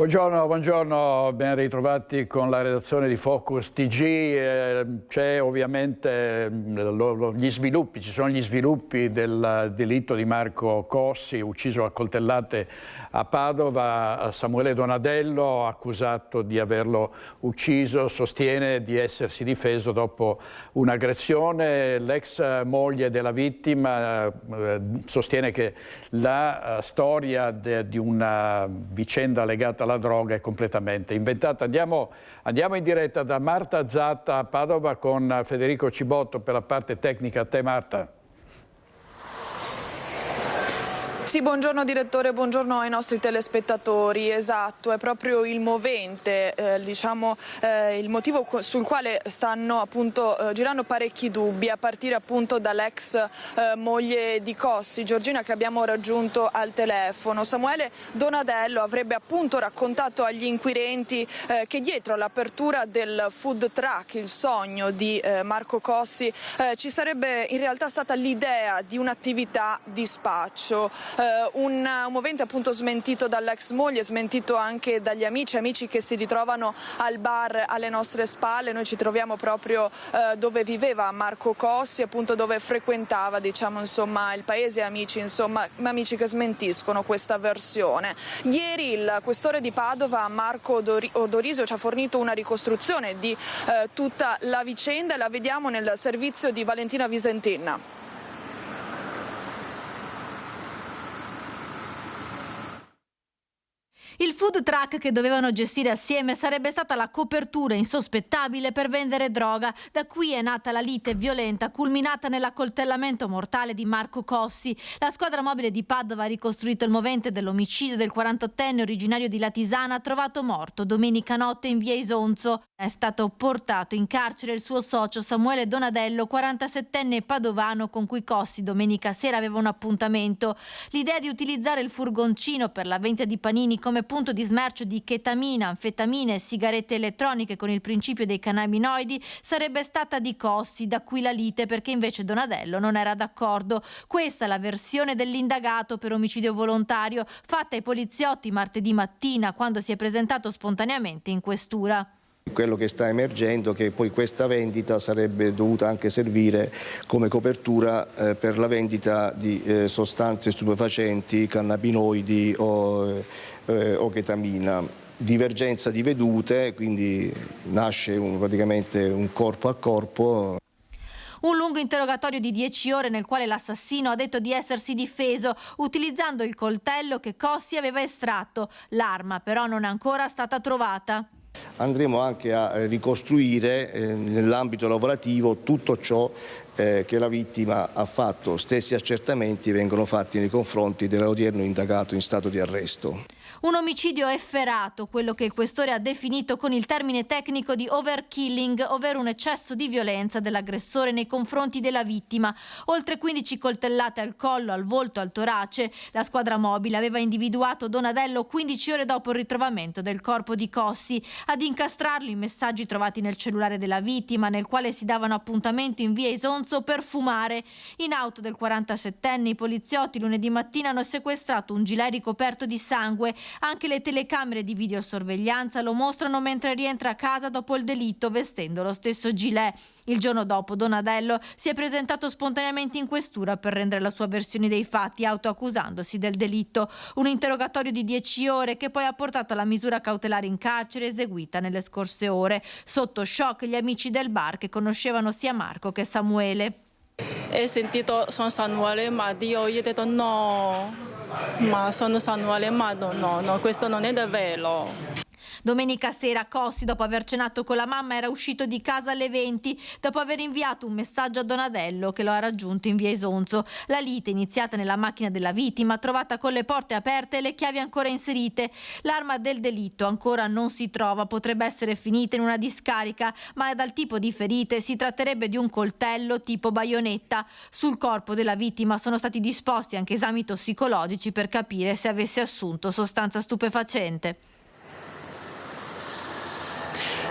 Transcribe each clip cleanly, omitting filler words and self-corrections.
Buongiorno, ben ritrovati con la redazione di Focus TG. C'è ovviamente ci sono gli sviluppi del delitto di Marco Cossi, ucciso a coltellate a Padova. Samuele Donadello, accusato di averlo ucciso, sostiene di essersi difeso dopo un'aggressione. L'ex moglie della vittima sostiene che la storia di una vicenda legata alla droga è completamente inventata. Andiamo in diretta da Marta Zatta a Padova con Federico Cibotto per la parte tecnica. A te, Marta. Sì, buongiorno direttore, buongiorno ai nostri telespettatori. Esatto, è proprio il movente, il motivo sul quale stanno appunto girando parecchi dubbi, a partire appunto dall'ex moglie di Cossi, Giorgina, che abbiamo raggiunto al telefono. Samuele Donadello avrebbe appunto raccontato agli inquirenti che dietro l'apertura del food truck, il sogno di Marco Cossi, ci sarebbe in realtà stata l'idea di un'attività di spaccio. Un movente appunto smentito dall'ex moglie, smentito anche dagli amici che si ritrovano al bar alle nostre spalle. Noi ci troviamo proprio dove viveva Marco Cossi, appunto dove frequentava il paese, amici che smentiscono questa versione. Ieri il questore di Padova, Marco Odorisio, ci ha fornito una ricostruzione di tutta la vicenda e la vediamo nel servizio di Valentina Visentin. Il food truck che dovevano gestire assieme sarebbe stata la copertura insospettabile per vendere droga. Da qui è nata la lite violenta, culminata nell'accoltellamento mortale di Marco Cossi. La squadra mobile di Padova ha ricostruito il movente dell'omicidio del 48enne originario di Latisana, trovato morto domenica notte in via Isonzo. È stato portato in carcere il suo socio Samuele Donadello, 47enne padovano, con cui Cossi domenica sera aveva un appuntamento. L'idea di utilizzare il furgoncino per la vendita di panini come punto di smercio di chetamina, anfetamine e sigarette elettroniche con il principio dei cannabinoidi sarebbe stata di Cossi, da qui la lite, perché invece Donadello non era d'accordo. Questa è la versione dell'indagato per omicidio volontario fatta ai poliziotti martedì mattina, quando si è presentato spontaneamente in questura. Quello che sta emergendo è che poi questa vendita sarebbe dovuta anche servire come copertura per la vendita di sostanze stupefacenti, cannabinoidi o chetamina. Divergenza di vedute, quindi nasce praticamente un corpo a corpo. Un lungo interrogatorio di 10 ore nel quale l'assassino ha detto di essersi difeso utilizzando il coltello che Cossi aveva estratto. L'arma però non è ancora stata trovata. Andremo anche a ricostruire nell'ambito lavorativo tutto ciò che la vittima ha fatto. Stessi accertamenti vengono fatti nei confronti dell'odierno indagato in stato di arresto. Un omicidio efferato, quello che il questore ha definito con il termine tecnico di overkilling, ovvero un eccesso di violenza dell'aggressore nei confronti della vittima. Oltre 15 coltellate al collo, al volto, al torace. La squadra mobile aveva individuato Donadello 15 ore dopo il ritrovamento del corpo di Cossi. Ad incastrarlo i messaggi trovati nel cellulare della vittima, nel quale si davano appuntamento in via Isonzo per fumare. In auto del 47enne i poliziotti lunedì mattina hanno sequestrato un gilet ricoperto di sangue. Anche le telecamere di videosorveglianza lo mostrano mentre rientra a casa dopo il delitto vestendo lo stesso gilet. Il giorno dopo Donadello si è presentato spontaneamente in questura per rendere la sua versione dei fatti, autoaccusandosi del delitto. Un interrogatorio di 10 ore che poi ha portato alla misura cautelare in carcere eseguita nelle scorse ore. Sotto shock gli amici del bar che conoscevano sia Marco che Samuele. Ho sentito sono Samuele, ma io gli ho detto no, ma sono Samuele, ma no, questo non è vero. Domenica sera Cossi, dopo aver cenato con la mamma, era uscito di casa alle 20 dopo aver inviato un messaggio a Donadello che lo ha raggiunto in via Isonzo. La lite iniziata nella macchina della vittima, trovata con le porte aperte e le chiavi ancora inserite. L'arma del delitto ancora non si trova, potrebbe essere finita in una discarica, ma dal tipo di ferite si tratterebbe di un coltello tipo baionetta. Sul corpo della vittima sono stati disposti anche esami tossicologici per capire se avesse assunto sostanza stupefacente.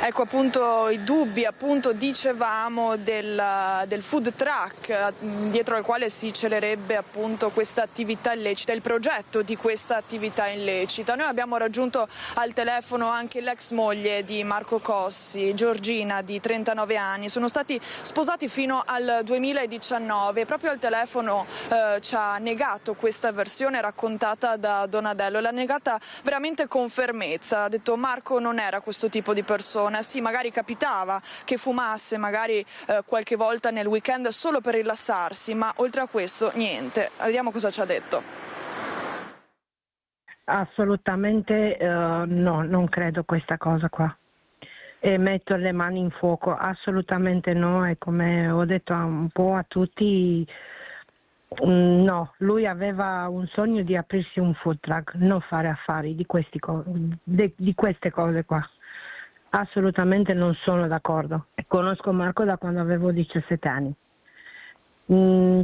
Ecco appunto i dubbi, appunto dicevamo del food truck dietro al quale si celerebbe appunto questa attività illecita, il progetto di questa attività illecita. Noi abbiamo raggiunto al telefono anche l'ex moglie di Marco Cossi, Giorgina, di 39 anni. Sono stati sposati fino al 2019 e proprio al telefono ci ha negato questa versione raccontata da Donadello. L'ha negata veramente con fermezza. Ha detto: Marco non era questo tipo di persona. Sì, magari capitava che fumasse magari qualche volta nel weekend solo per rilassarsi, ma oltre a questo niente. Vediamo cosa ci ha detto. Assolutamente no, non credo questa cosa qua. E metto le mani in fuoco, assolutamente no, e come ho detto un po' a tutti, no, lui aveva un sogno di aprirsi un food truck, non fare affari di queste cose qua. Assolutamente non sono d'accordo. Conosco Marco da quando avevo 17 anni.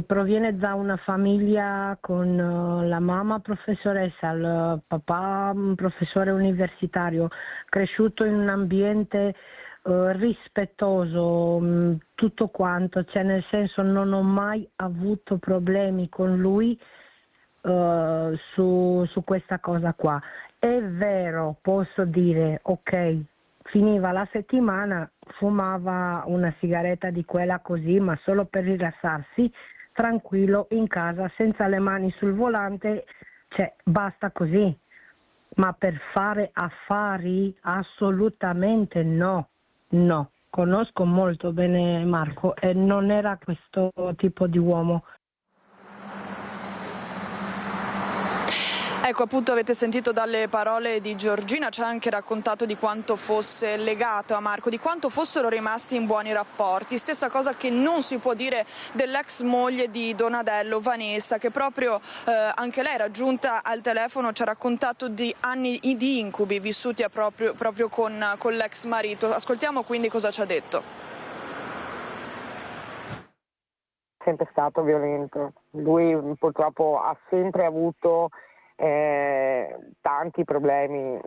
Proviene da una famiglia con la mamma professoressa, il papà professore universitario, cresciuto in un ambiente rispettoso, tutto quanto, cioè nel senso non ho mai avuto problemi con lui su questa cosa qua. È vero, posso dire, ok, finiva la settimana, fumava una sigaretta di quella così, ma solo per rilassarsi, tranquillo in casa, senza le mani sul volante, cioè basta così. Ma per fare affari assolutamente no, no. Conosco molto bene Marco e non era questo tipo di uomo. Ecco appunto, avete sentito dalle parole di Giorgina, ci ha anche raccontato di quanto fosse legato a Marco, di quanto fossero rimasti in buoni rapporti. Stessa cosa che non si può dire dell'ex moglie di Donadello, Vanessa, che proprio anche lei raggiunta al telefono ci ha raccontato di anni di incubi vissuti proprio con l'ex marito. Ascoltiamo quindi cosa ci ha detto. Sempre stato violento. Lui purtroppo ha sempre avuto tanti problemi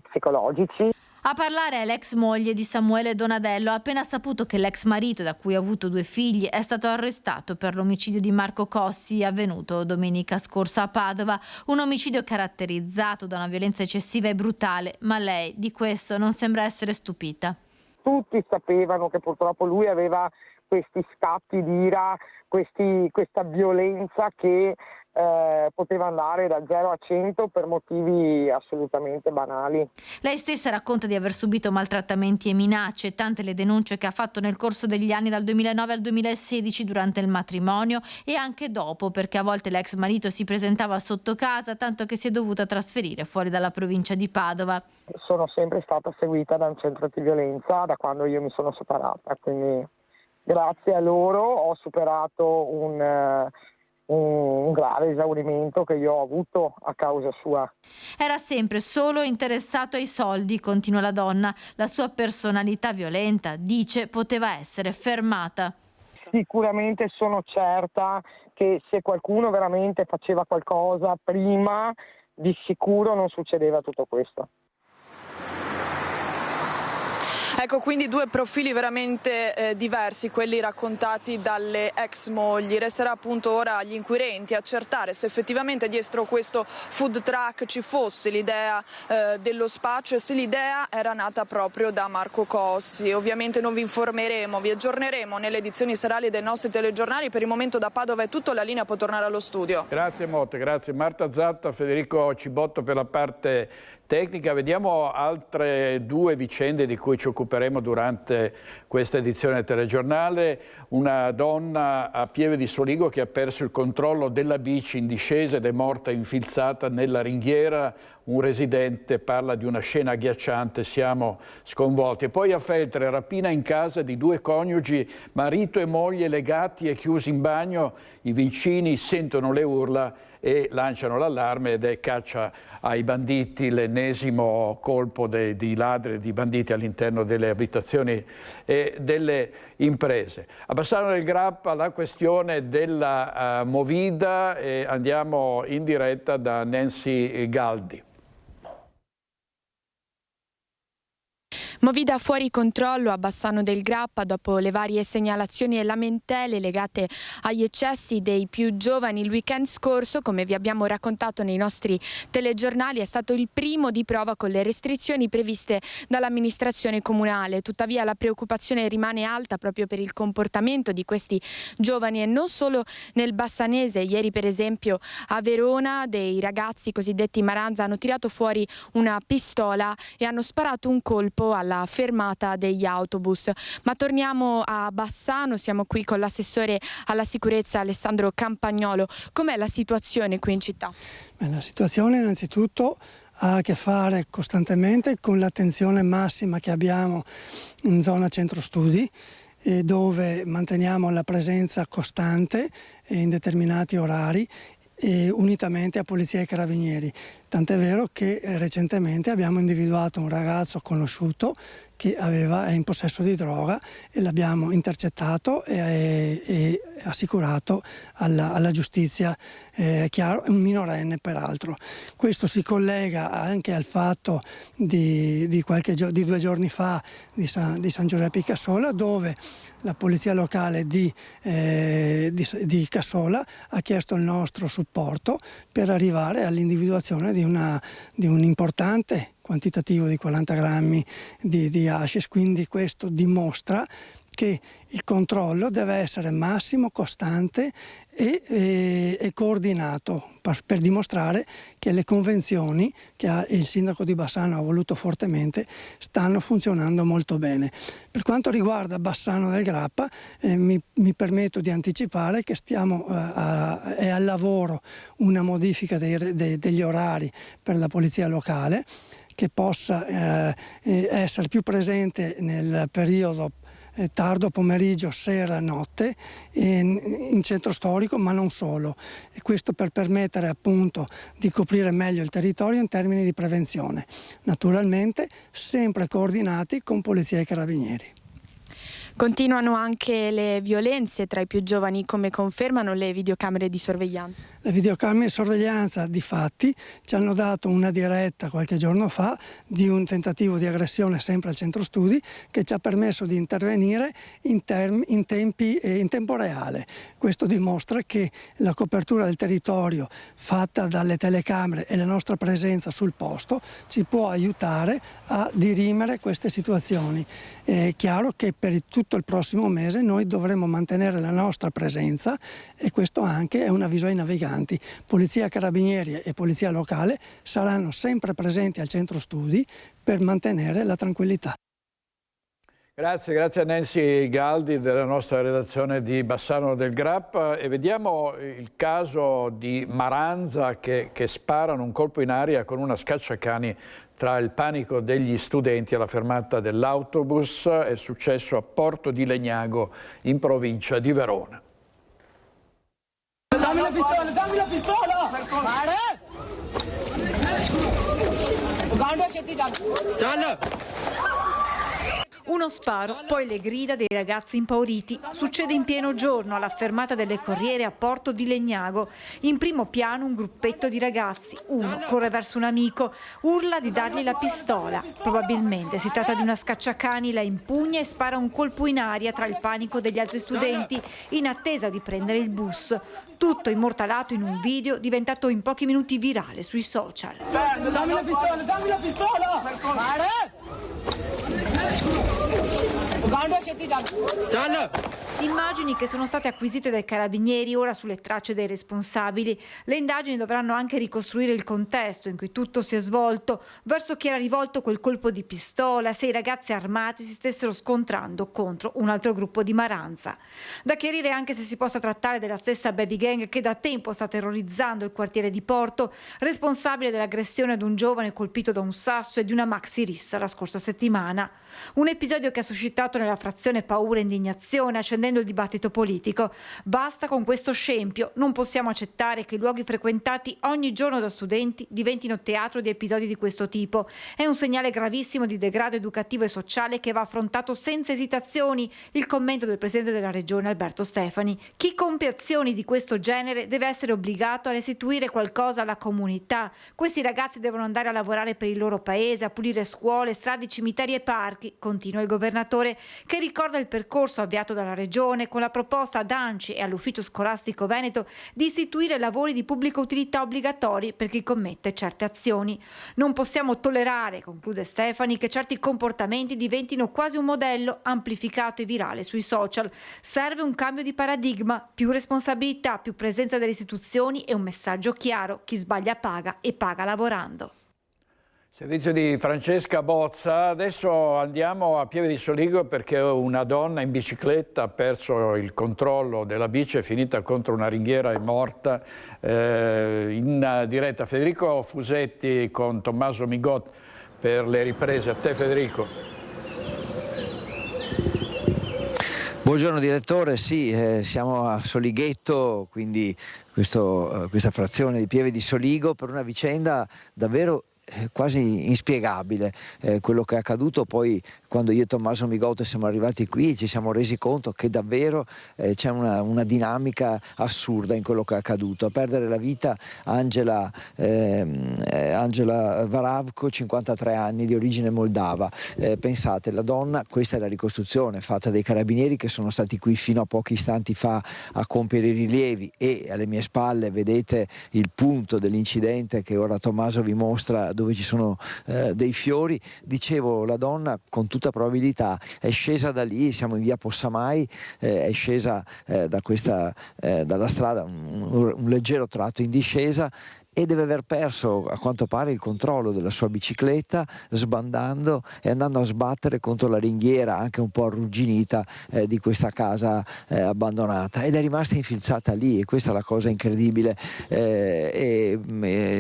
psicologici. A parlare è l'ex moglie di Samuele Donadello. Ha appena saputo che l'ex marito, da cui ha avuto 2 figli, è stato arrestato per l'omicidio di Marco Cossi, avvenuto domenica scorsa a Padova. Un omicidio caratterizzato da una violenza eccessiva e brutale, ma lei di questo non sembra essere stupita. Tutti sapevano che purtroppo lui aveva questi scatti di ira, questa violenza che poteva andare da 0 a 100 per motivi assolutamente banali. Lei stessa racconta di aver subito maltrattamenti e minacce, tante le denunce che ha fatto nel corso degli anni dal 2009 al 2016 durante il matrimonio e anche dopo, perché a volte l'ex marito si presentava sotto casa, tanto che si è dovuta trasferire fuori dalla provincia di Padova. Sono sempre stata seguita da un centro di violenza da quando io mi sono separata, quindi grazie a loro ho superato un grave esaurimento che io ho avuto a causa sua. Era sempre solo interessato ai soldi, continua la donna. La sua personalità violenta, dice, poteva essere fermata. Sicuramente sono certa che se qualcuno veramente faceva qualcosa prima, di sicuro non succedeva tutto questo. Ecco quindi 2 profili veramente diversi, quelli raccontati dalle ex mogli. Resterà appunto ora agli inquirenti accertare se effettivamente dietro questo food truck ci fosse l'idea dello spaccio e se l'idea era nata proprio da Marco Cossi. Ovviamente non vi informeremo, vi aggiorneremo nelle edizioni serali dei nostri telegiornali. Per il momento da Padova è tutto, la linea può tornare allo studio. Grazie Motte, grazie Marta Zatta, Federico Cibotto per la parte tecnica. Vediamo altre 2 vicende di cui ci occuperemo durante questa edizione del telegiornale. Una donna a Pieve di Soligo che ha perso il controllo della bici in discesa ed è morta infilzata nella ringhiera. Un residente parla di una scena agghiacciante, siamo sconvolti. E poi a Feltre, rapina in casa di 2 coniugi, marito e moglie legati e chiusi in bagno. I vicini sentono le urla e lanciano l'allarme ed è caccia ai banditi, l'ennesimo colpo di ladri e di banditi all'interno delle abitazioni e delle imprese. A Bassano del Grappa la questione della Movida e andiamo in diretta da Nancy Galdi. Movida fuori controllo a Bassano del Grappa dopo le varie segnalazioni e lamentele legate agli eccessi dei più giovani. Il weekend scorso, come vi abbiamo raccontato nei nostri telegiornali, è stato il primo di prova con le restrizioni previste dall'amministrazione comunale. Tuttavia la preoccupazione rimane alta proprio per il comportamento di questi giovani e non solo nel bassanese. Ieri per esempio a Verona dei ragazzi cosiddetti Maranza hanno tirato fuori una pistola e hanno sparato un colpo alla fermata degli autobus. Ma torniamo a Bassano, siamo qui con l'assessore alla sicurezza Alessandro Campagnolo. Com'è la situazione qui in città? La situazione innanzitutto ha a che fare costantemente con l'attenzione massima che abbiamo in zona centro studi, dove manteniamo la presenza costante in determinati orari e unitamente a Polizia e Carabinieri. Tant'è vero che recentemente abbiamo individuato un ragazzo conosciuto che è in possesso di droga e l'abbiamo intercettato e assicurato alla giustizia, chiaro, un minorenne peraltro. Questo si collega anche al fatto di 2 giorni fa di San Giuseppe Cassola, dove la polizia locale di Cassola ha chiesto il nostro supporto per arrivare all'individuazione di un importante quantitativo di 40 grammi di hashish, quindi questo dimostra che il controllo deve essere massimo, costante e coordinato per dimostrare che le convenzioni che il sindaco di Bassano ha voluto fortemente stanno funzionando molto bene. Per quanto riguarda Bassano del Grappa, mi permetto di anticipare che è al lavoro una modifica degli orari per la polizia locale, che possa essere più presente nel periodo tardo pomeriggio, sera, notte in centro storico, ma non solo, e questo per permettere appunto di coprire meglio il territorio in termini di prevenzione, naturalmente sempre coordinati con Polizia e Carabinieri. Continuano anche le violenze tra i più giovani, come confermano le videocamere di sorveglianza. Le videocamere di sorveglianza di fatti ci hanno dato una diretta qualche giorno fa di un tentativo di aggressione sempre al centro studi che ci ha permesso di intervenire in tempo reale. Questo dimostra che la copertura del territorio fatta dalle telecamere e la nostra presenza sul posto ci può aiutare a dirimere queste situazioni. È chiaro che per tutto il prossimo mese noi dovremo mantenere la nostra presenza e questo anche è un avviso ai naviganti. Polizia, Carabinieri e Polizia locale saranno sempre presenti al centro studi per mantenere la tranquillità. Grazie a Nancy Galdi della nostra redazione di Bassano del Grappa e vediamo il caso di Maranza che sparano un colpo in aria con una scacciacani tra il panico degli studenti alla fermata dell'autobus. È successo a Porto di Legnago in provincia di Verona. Dammi la pistola, dammi la pistola! Ciao! Uno sparo, poi le grida dei ragazzi impauriti. Succede in pieno giorno alla fermata delle Corriere a Porto di Legnago. In primo piano un gruppetto di ragazzi. Uno corre verso un amico, urla di dargli la pistola. Probabilmente si tratta di una scacciacani, la impugna e spara un colpo in aria tra il panico degli altri studenti in attesa di prendere il bus. Tutto immortalato in un video diventato in pochi minuti virale sui social. Dammi la pistola, dammi la pistola! Immagini che sono state acquisite dai carabinieri, ora sulle tracce dei responsabili. Le indagini dovranno anche ricostruire il contesto in cui tutto si è svolto, verso chi era rivolto quel colpo di pistola, se i ragazzi armati si stessero scontrando contro un altro gruppo di Maranza. Da chiarire anche se si possa trattare della stessa baby gang che da tempo sta terrorizzando il quartiere di Porto, responsabile dell'aggressione ad un giovane colpito da un sasso e di una maxi rissa la scorsa settimana. Un episodio che ha suscitato nella frazione paura e indignazione, accendendo accendendo il dibattito politico. Basta con questo scempio, non possiamo accettare che i luoghi frequentati ogni giorno da studenti diventino teatro di episodi di questo tipo. È un segnale gravissimo di degrado educativo e sociale che va affrontato senza esitazioni. Il commento del Presidente della Regione Alberto Stefani. Chi compie azioni di questo genere deve essere obbligato a restituire qualcosa alla comunità. Questi ragazzi devono andare a lavorare per il loro paese, a pulire scuole, strade, cimiteri e parchi, continua il governatore, che ricorda il percorso avviato dalla Regione con la proposta ad ANCI e all'Ufficio Scolastico Veneto di istituire lavori di pubblica utilità obbligatori per chi commette certe azioni. Non possiamo tollerare, conclude Stefani, che certi comportamenti diventino quasi un modello amplificato e virale sui social. Serve un cambio di paradigma, più responsabilità, più presenza delle istituzioni e un messaggio chiaro: chi sbaglia paga e paga lavorando. Servizio di Francesca Bozza. Adesso andiamo a Pieve di Soligo perché una donna in bicicletta ha perso il controllo della bici, è finita contro una ringhiera e morta. In diretta Federico Fusetti con Tommaso Migot per le riprese. A te Federico. Buongiorno direttore, sì, siamo a Solighetto, quindi questa frazione di Pieve di Soligo, per una vicenda davvero quasi inspiegabile, quello che è accaduto. Poi quando io e Tommaso Migot siamo arrivati qui ci siamo resi conto che davvero c'è una dinamica assurda in quello che è accaduto. A perdere la vita Angela Varavko, 53 anni, di origine moldava. Pensate, la donna, questa è la ricostruzione fatta dai carabinieri che sono stati qui fino a pochi istanti fa a compiere i rilievi, e alle mie spalle vedete il punto dell'incidente che ora Tommaso vi mostra, dove ci sono dei fiori. Dicevo, la donna con tutta probabilità è scesa da lì, siamo in via Possamai, è scesa dalla strada un leggero tratto in discesa e deve aver perso a quanto pare il controllo della sua bicicletta, sbandando e andando a sbattere contro la ringhiera anche un po' arrugginita di questa casa abbandonata, ed è rimasta infilzata lì, e questa è la cosa incredibile.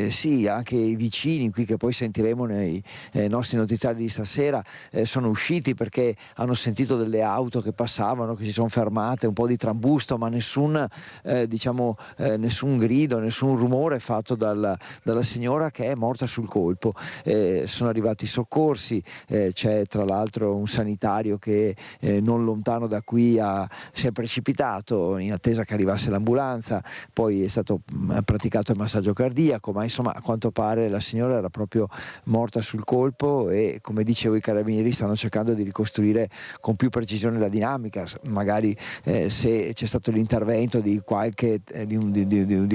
Sì, anche i vicini qui, che poi sentiremo nei nostri notiziari di stasera, sono usciti perché hanno sentito delle auto che passavano, che si sono fermate, un po' di trambusto, ma nessun grido, nessun rumore fatto dalla signora, che è morta sul colpo. Sono arrivati i soccorsi, c'è tra l'altro un sanitario che non lontano da qui si è precipitato in attesa che arrivasse l'ambulanza, poi è stato praticato il massaggio cardiaco, ma insomma a quanto pare la signora era proprio morta sul colpo, e come dicevo i carabinieri stanno cercando di ricostruire con più precisione la dinamica, magari se c'è stato l'intervento di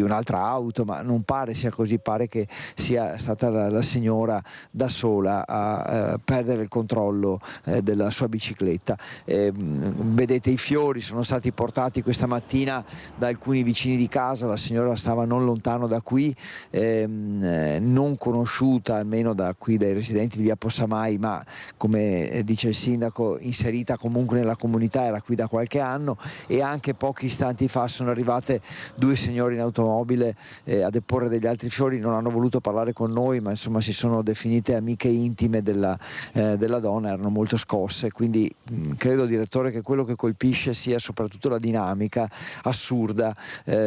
un'altra auto, ma non pare sia così, pare che sia stata la signora da sola a perdere il controllo della sua bicicletta. Vedete i fiori sono stati portati questa mattina da alcuni vicini di casa, la signora stava non lontano da qui, non conosciuta almeno da qui dai residenti di via Possamai, ma come dice il sindaco inserita comunque nella comunità, era qui da qualche anno, e anche pochi istanti fa sono arrivate due signore in automobile a deporre degli altri fiori. Non hanno voluto parlare con noi, ma insomma si sono definite amiche intime della donna, erano molto scosse. Quindi credo, direttore, che quello che colpisce sia soprattutto la dinamica assurda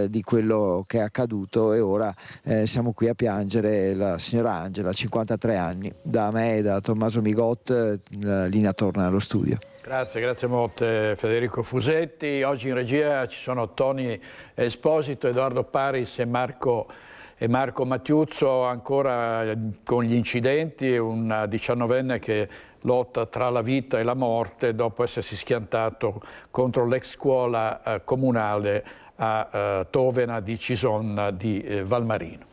di quello che è accaduto, e ora siamo qui a piangere la signora Angela, 53 anni. Da me e da Tommaso Migot la linea torna allo studio. Grazie molte Federico Fusetti. Oggi in regia ci sono Tony Esposito, Edoardo Paris e Marco Mattiuzzo. Ancora con gli incidenti, un 19enne che lotta tra la vita e la morte dopo essersi schiantato contro l'ex scuola comunale a Tovena di Cison di Valmarino.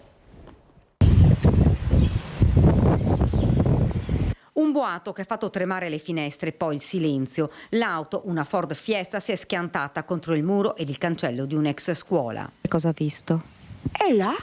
Un boato che ha fatto tremare le finestre, poi il silenzio. L'auto, una Ford Fiesta, si è schiantata contro il muro ed il cancello di un'ex scuola. Cosa ha visto? È là,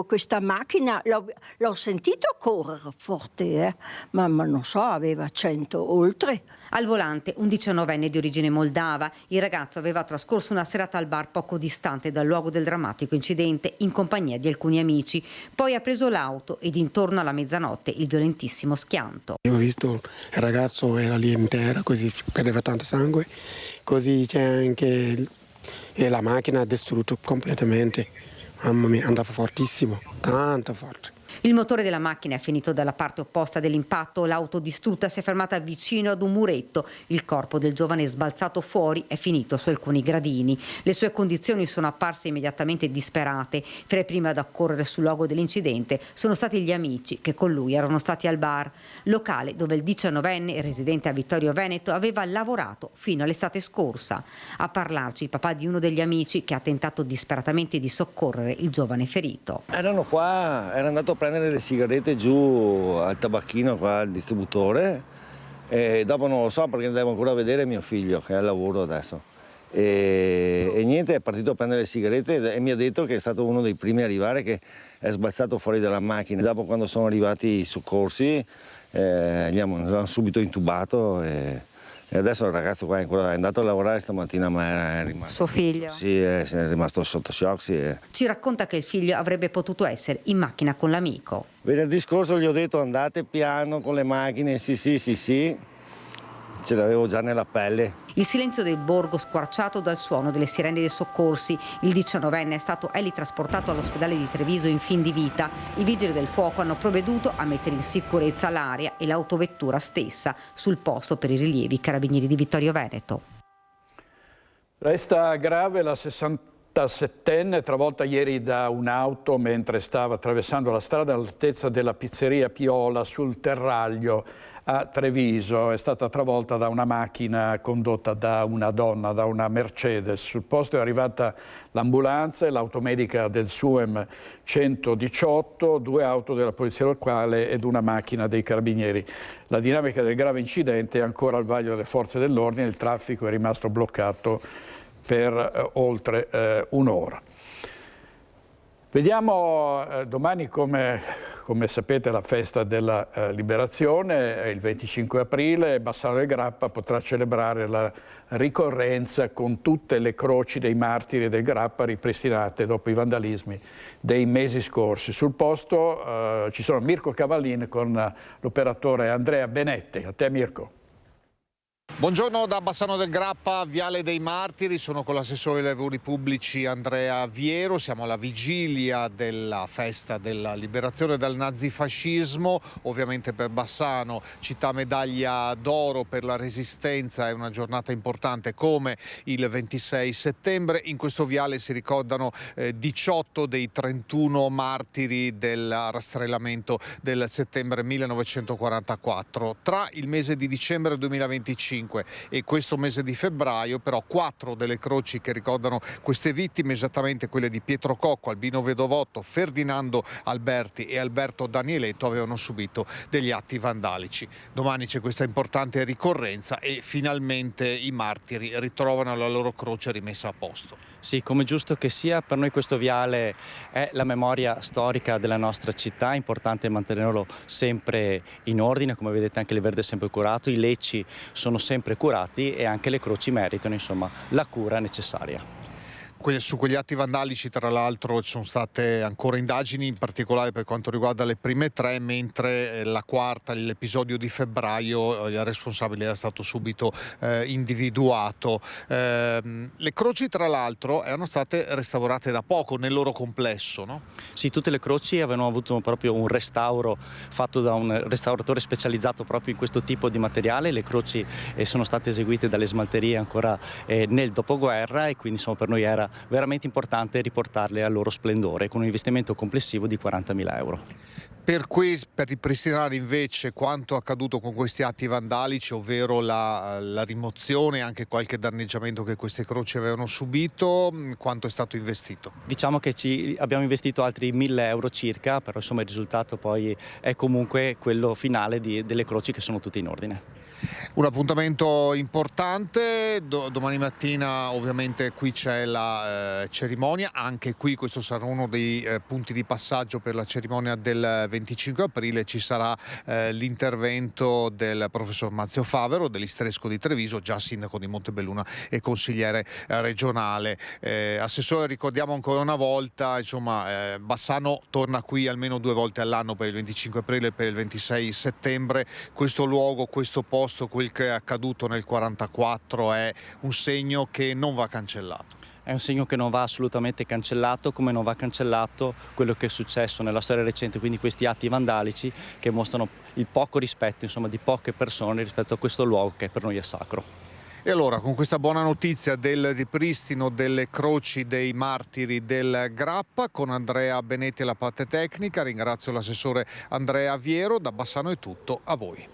questa macchina, l'ho sentito correre forte, ma non so, aveva 100 oltre. Al volante un 19enne di origine moldava. Il ragazzo aveva trascorso una serata al bar poco distante dal luogo del drammatico incidente in compagnia di alcuni amici. Poi ha preso l'auto ed intorno alla mezzanotte il violentissimo schianto. Io ho visto il ragazzo era lì in terra, così perdeva tanto sangue, così c'è anche la macchina ha distrutto completamente. Mamma mia, andava fortissimo, tanto forte. Il motore della macchina è finito dalla parte opposta dell'impatto, l'auto distrutta si è fermata vicino ad un muretto, il corpo del giovane sbalzato fuori è finito su alcuni gradini. Le sue condizioni sono apparse immediatamente disperate. Fra i primi ad accorrere sul luogo dell'incidente sono stati gli amici che con lui erano stati al bar, locale dove il 19enne residente a Vittorio Veneto aveva lavorato fino all'estate scorsa. A parlarci il papà di uno degli amici che ha tentato disperatamente di soccorrere il giovane ferito. Erano qua, era andato a prendere le sigarette giù al tabacchino qua al distributore e dopo non lo so perché devo ancora vedere mio figlio che è al lavoro adesso e niente, è partito a prendere le sigarette e mi ha detto che è stato uno dei primi a arrivare, che è sbalzato fuori dalla macchina. Dopo, quando sono arrivati i soccorsi, l'hanno subito intubato e adesso il ragazzo qua è andato a lavorare stamattina, ma è rimasto... Suo figlio? Sì, è rimasto sotto shock, sì. Ci racconta che il figlio avrebbe potuto essere in macchina con l'amico. Venerdì scorso gli ho detto andate piano con le macchine, sì, ce l'avevo già nella pelle. Il silenzio del borgo squarciato dal suono delle sirene dei soccorsi. Il 19enne è stato trasportato all'ospedale di Treviso in fin di vita. I vigili del fuoco hanno provveduto a mettere in sicurezza l'area e l'autovettura stessa. Sul posto per i rilievi carabinieri di Vittorio Veneto. Resta grave la 67enne travolta ieri da un'auto mentre stava attraversando la strada all'altezza della pizzeria Piola sul Terraglio a Treviso. È stata travolta da una macchina condotta da una donna, da una Mercedes. Sul posto è arrivata l'ambulanza e l'automedica del SUEM 118, 2 auto della polizia locale ed una macchina dei carabinieri. La dinamica del grave incidente è ancora al vaglio delle forze dell'ordine, il traffico è rimasto bloccato per oltre un'ora. Vediamo domani, come sapete, la festa della liberazione, il 25 aprile, Bassano del Grappa potrà celebrare la ricorrenza con tutte le croci dei martiri del Grappa ripristinate dopo i vandalismi dei mesi scorsi. Sul posto ci sono Mirko Cavallin con l'operatore Andrea Benetti. A te, Mirko. Buongiorno da Bassano del Grappa, Viale dei Martiri, sono con l'assessore ai lavori pubblici Andrea Viero. Siamo alla vigilia della festa della liberazione dal nazifascismo. Ovviamente per Bassano, città medaglia d'oro per la resistenza, è una giornata importante come il 26 settembre. In questo viale si ricordano 18 dei 31 martiri del rastrellamento del settembre 1944. Tra il mese di dicembre 2025 e questo mese di febbraio, però, 4 delle croci che ricordano queste vittime, esattamente quelle di Pietro Cocco, Albino Vedovotto, Ferdinando Alberti e Alberto Danieletto, avevano subito degli atti vandalici. Domani c'è questa importante ricorrenza e finalmente i martiri ritrovano la loro croce rimessa a posto. Sì, come giusto che sia, per noi questo viale è la memoria storica della nostra città, è importante mantenerlo sempre in ordine, come vedete anche il verde è sempre curato, i lecci sono sempre curati e anche le croci meritano, insomma, la cura necessaria. Su quegli atti vandalici, tra l'altro, ci sono state ancora indagini, in particolare per quanto riguarda le prime 3, mentre la quarta, l'episodio di febbraio, il responsabile era stato subito individuato. Le croci, tra l'altro, erano state restaurate da poco nel loro complesso, no? Sì, tutte le croci avevano avuto proprio un restauro fatto da un restauratore specializzato proprio in questo tipo di materiale. Le croci sono state eseguite dalle smalterie ancora nel dopoguerra e quindi, insomma, per noi era veramente importante riportarle al loro splendore con un investimento complessivo di 40.000 euro. Per ripristinare invece quanto accaduto con questi atti vandalici, ovvero la rimozione e anche qualche danneggiamento che queste croci avevano subito, quanto è stato investito? Diciamo che abbiamo investito altri 1.000 euro circa, però insomma il risultato poi è comunque quello finale delle croci, che sono tutte in ordine. Un appuntamento importante, domani mattina ovviamente qui c'è la questa cerimonia. Anche qui questo sarà uno dei punti di passaggio per la cerimonia del 25 aprile. Ci sarà l'intervento del professor Marzio Favero dell'Istresco di Treviso, già sindaco di Montebelluna e consigliere regionale. Assessore, ricordiamo ancora una volta, insomma, Bassano torna qui almeno 2 volte all'anno, per il 25 aprile e per il 26 settembre. Questo luogo, questo posto, quel che è accaduto nel 1944 è un segno che non va cancellato. È un segno che non va assolutamente cancellato, come non va cancellato quello che è successo nella storia recente, quindi questi atti vandalici che mostrano il poco rispetto, insomma, di poche persone rispetto a questo luogo che per noi è sacro. E allora, con questa buona notizia del ripristino delle croci dei martiri del Grappa, con Andrea Benetti alla parte tecnica, ringrazio l'assessore Andrea Viero. Da Bassano è tutto, a voi.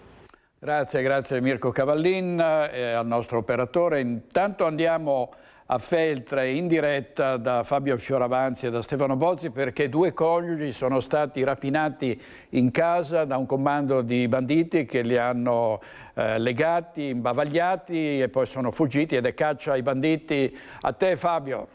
Grazie Mirko Cavallin e al nostro operatore. Intanto andiamo a Feltre in diretta da Fabio Fioravanti e da Stefano Bozzi, perché 2 coniugi sono stati rapinati in casa da un comando di banditi che li hanno legati, imbavagliati e poi sono fuggiti, ed è caccia ai banditi. A te Fabio.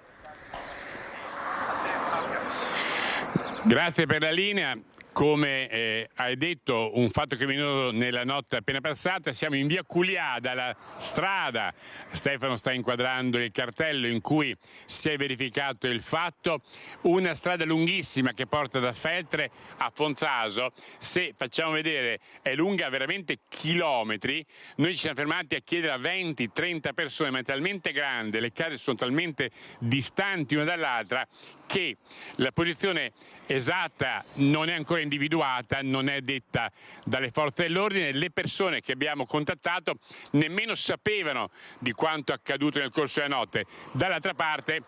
Grazie per la linea. Come hai detto, un fatto criminoso nella notte appena passata. Siamo in via Culià, dalla strada. Stefano sta inquadrando il cartello in cui si è verificato il fatto. Una strada lunghissima che porta da Feltre a Fonzaso. Se facciamo vedere, è lunga veramente chilometri. Noi ci siamo fermati a chiedere a 20-30 persone, ma è talmente grande, le case sono talmente distanti una dall'altra, che la posizione esatta non è ancora individuata, non è detta dalle forze dell'ordine. Le persone che abbiamo contattato nemmeno sapevano di quanto accaduto nel corso della notte. Dall'altra parte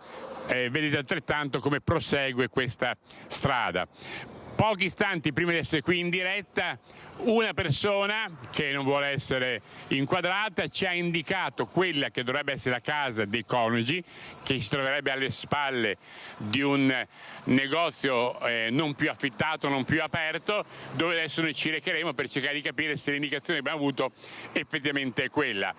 vedete altrettanto come prosegue questa strada. Pochi istanti prima di essere qui in diretta, una persona che non vuole essere inquadrata ci ha indicato quella che dovrebbe essere la casa dei coniugi, che si troverebbe alle spalle di un negozio non più affittato, non più aperto, dove adesso noi ci recheremo per cercare di capire se l'indicazione che abbiamo avuto effettivamente è quella.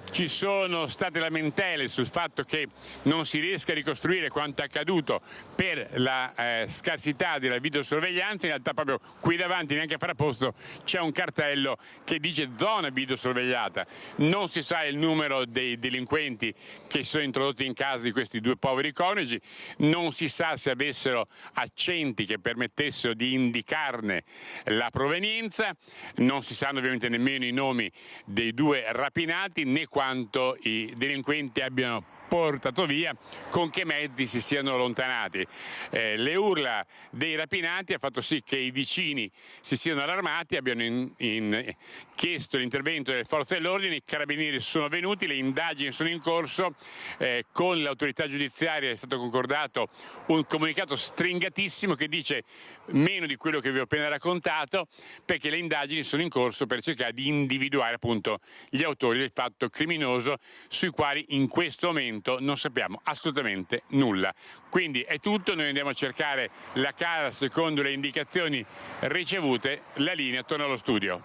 Ci sono state lamentele sul fatto che non si riesca a ricostruire quanto è accaduto per la scarsità della videosorveglianza. In realtà proprio qui davanti, neanche a Faraposto, c'è un cartello che dice zona videosorvegliata. Non si sa il numero dei delinquenti che sono introdotti in casa di questi 2 poveri coniugi, non si sa se avessero accenti che permettessero di indicarne la provenienza, non si sanno ovviamente nemmeno i nomi dei 2 rapinati, né quanto i delinquenti abbiano portato via, con che mezzi si siano allontanati. Le urla dei rapinati ha fatto sì che i vicini si siano allarmati, abbiano chiesto l'intervento delle forze dell'ordine. I carabinieri sono venuti, le indagini sono in corso, con l'autorità giudiziaria è stato concordato un comunicato stringatissimo che dice meno di quello che vi ho appena raccontato, perché le indagini sono in corso per cercare di individuare appunto gli autori del fatto criminoso, sui quali in questo momento non sappiamo assolutamente nulla. Quindi è tutto, noi andiamo a cercare la casa secondo le indicazioni ricevute. La linea torna allo studio.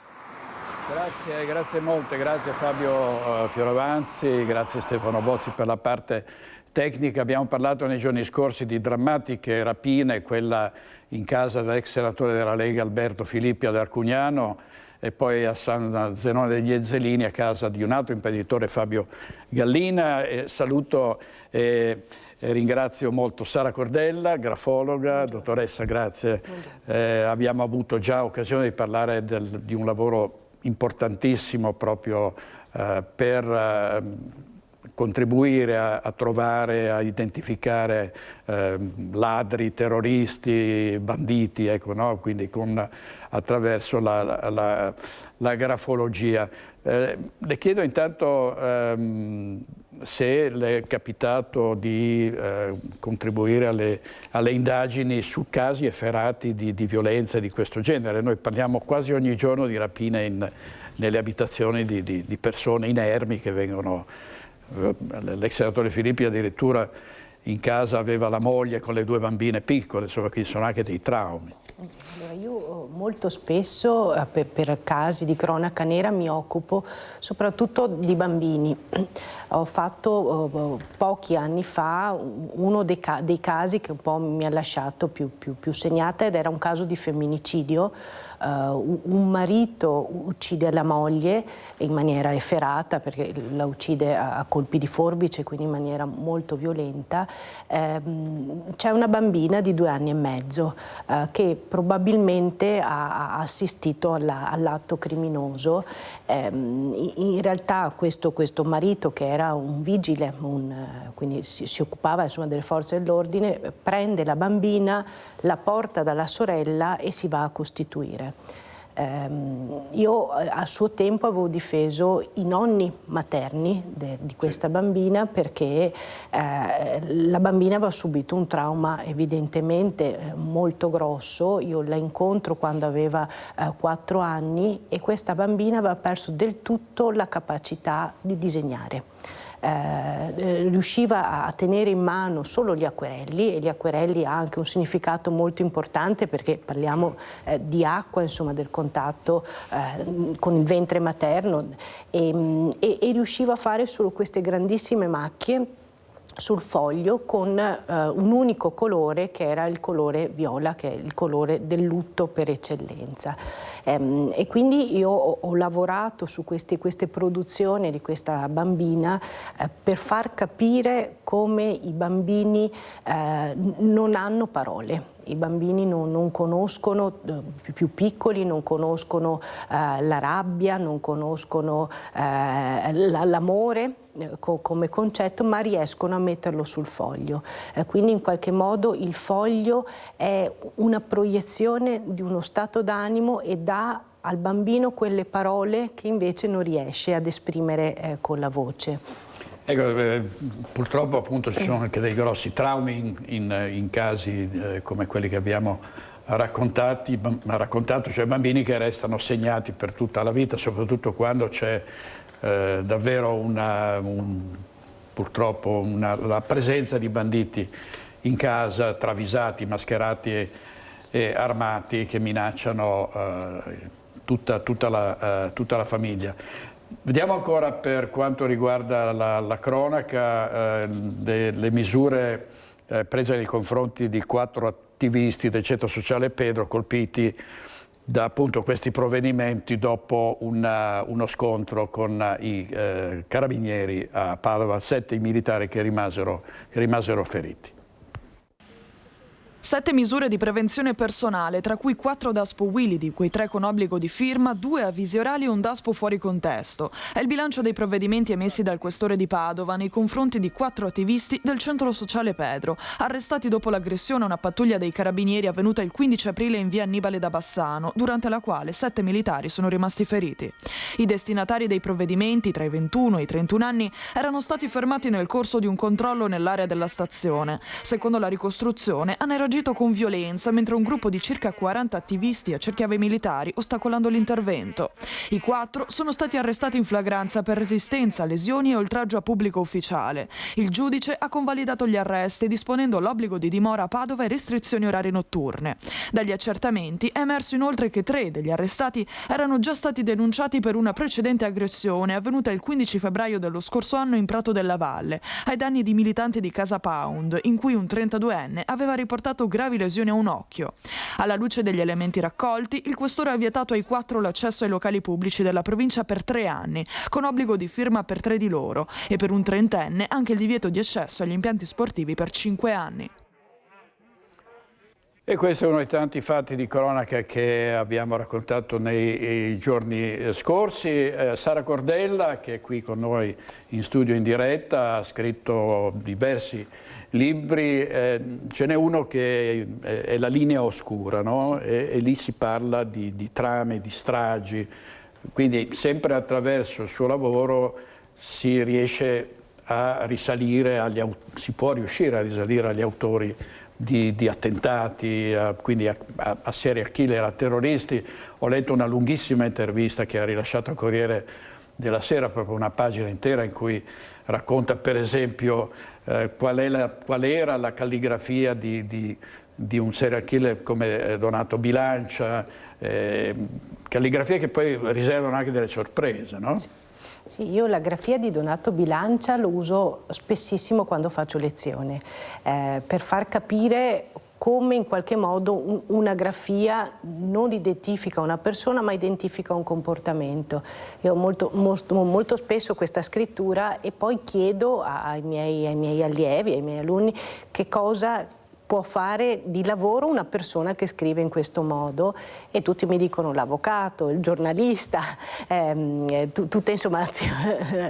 Grazie molte, grazie Fabio Fioravanti, grazie Stefano Bozzi per la parte tecnica. Abbiamo parlato nei giorni scorsi di drammatiche rapine, quella in casa dell'ex senatore della Lega Alberto Filippi ad Arcugnano, e poi a San Zenone degli Ezzelini, a casa di un altro imprenditore, Fabio Gallina. Saluto e ringrazio molto Sara Cordella, grafologa. Dottoressa, grazie. Abbiamo avuto già occasione di parlare di un lavoro importantissimo proprio per contribuire a trovare, a identificare ladri, terroristi, banditi, ecco, no? Quindi attraverso la grafologia. Le chiedo intanto se le è capitato di contribuire alle indagini su casi efferati di violenza di questo genere. Noi parliamo quasi ogni giorno di rapine nelle abitazioni di persone inermi che vengono. L'ex senatore Filippi addirittura in casa aveva la moglie con le 2 bambine piccole, insomma, quindi sono anche dei traumi. Allora, io molto spesso per casi di cronaca nera mi occupo soprattutto di bambini. Ho fatto pochi anni fa uno dei casi che un po' mi ha lasciato più segnata, ed era un caso di femminicidio. Un marito uccide la moglie in maniera efferata, perché la uccide a colpi di forbice, quindi in maniera molto violenta. C'è una bambina di 2 anni e mezzo che probabilmente ha assistito all'atto criminoso. In realtà questo marito, che era un vigile, quindi si occupava insomma delle forze dell'ordine, prende la bambina, la porta dalla sorella e si va a costituire. Io a suo tempo avevo difeso i nonni materni di questa bambina, perché la bambina aveva subito un trauma evidentemente molto grosso. Io la incontro quando aveva 4 anni e questa bambina aveva perso del tutto la capacità di disegnare. Riusciva a tenere in mano solo gli acquerelli, e gli acquerelli ha anche un significato molto importante, perché parliamo di acqua, insomma, del contatto con il ventre materno, e riusciva a fare solo queste grandissime macchie sul foglio con un unico colore, che era il colore viola, che è il colore del lutto per eccellenza. E quindi io ho lavorato su queste produzioni di questa bambina per far capire come i bambini non hanno parole. I bambini non conoscono, più piccoli, non conoscono la rabbia, non conoscono l'amore come concetto, ma riescono a metterlo sul foglio. Quindi in qualche modo il foglio è una proiezione di uno stato d'animo e dà al bambino quelle parole che invece non riesce ad esprimere con la voce. Ecco, purtroppo appunto ci sono anche dei grossi traumi in casi come quelli che abbiamo raccontato, cioè bambini che restano segnati per tutta la vita, soprattutto quando c'è davvero purtroppo la presenza di banditi in casa, travisati, mascherati e armati, che minacciano tutta la famiglia. Vediamo ancora, per quanto riguarda la cronaca, le misure prese nei confronti di 4 attivisti del Centro Sociale Pedro, colpiti da appunto questi provvedimenti dopo uno scontro con i carabinieri a Padova, 7 militari che rimasero feriti. 7 misure di prevenzione personale, tra cui 4 DASPO Willy, di cui 3 con obbligo di firma, 2 avvisi orali e un DASPO fuori contesto. È il bilancio dei provvedimenti emessi dal questore di Padova nei confronti di 4 attivisti del Centro Sociale Pedro, arrestati dopo l'aggressione a una pattuglia dei carabinieri avvenuta il 15 aprile in via Annibale da Bassano, durante la quale 7 militari sono rimasti feriti. I destinatari dei provvedimenti, tra i 21 e i 31 anni, erano stati fermati nel corso di un controllo nell'area della stazione. Secondo la ricostruzione, hanno reagito con violenza mentre un gruppo di circa 40 attivisti accerchiava i militari, ostacolando l'intervento. I 4 sono stati arrestati in flagranza per resistenza, lesioni e oltraggio a pubblico ufficiale. Il giudice ha convalidato gli arresti, disponendo l'obbligo di dimora a Padova e restrizioni orarie notturne. Dagli accertamenti è emerso inoltre che 3 degli arrestati erano già stati denunciati per una precedente aggressione avvenuta il 15 febbraio dello scorso anno in Prato della Valle, ai danni di militanti di Casa Pound, in cui un 32enne aveva riportato gravi lesioni a un occhio. Alla luce degli elementi raccolti, il questore ha vietato ai 4 l'accesso ai locali pubblici della provincia per 3 anni, con obbligo di firma per 3 di loro, e per un 30enne anche il divieto di accesso agli impianti sportivi per 5 anni. E questo è uno dei tanti fatti di cronaca che abbiamo raccontato nei giorni scorsi. Sara Cordella, che è qui con noi in studio in diretta, ha scritto diversi libri, ce n'è uno che è La linea oscura, no? Sì. E lì si parla di trame, di stragi, quindi sempre attraverso il suo lavoro si riesce a risalire si può riuscire a risalire agli autori di attentati, quindi a serial killer, a terroristi. Ho letto una lunghissima intervista che ha rilasciato al Corriere della Sera, proprio una pagina intera in cui racconta per esempio qual era la calligrafia di di un serial killer come Donato Bilancia, calligrafie che poi riservano anche delle sorprese, no? Sì, io la grafia di Donato Bilancia lo uso spessissimo quando faccio lezione, per far capire come in qualche modo una grafia non identifica una persona ma identifica un comportamento. Io mostro molto spesso questa scrittura e poi chiedo ai miei allievi, ai miei alunni, che cosa può fare di lavoro una persona che scrive in questo modo, e tutti mi dicono l'avvocato, il giornalista, tutte insomma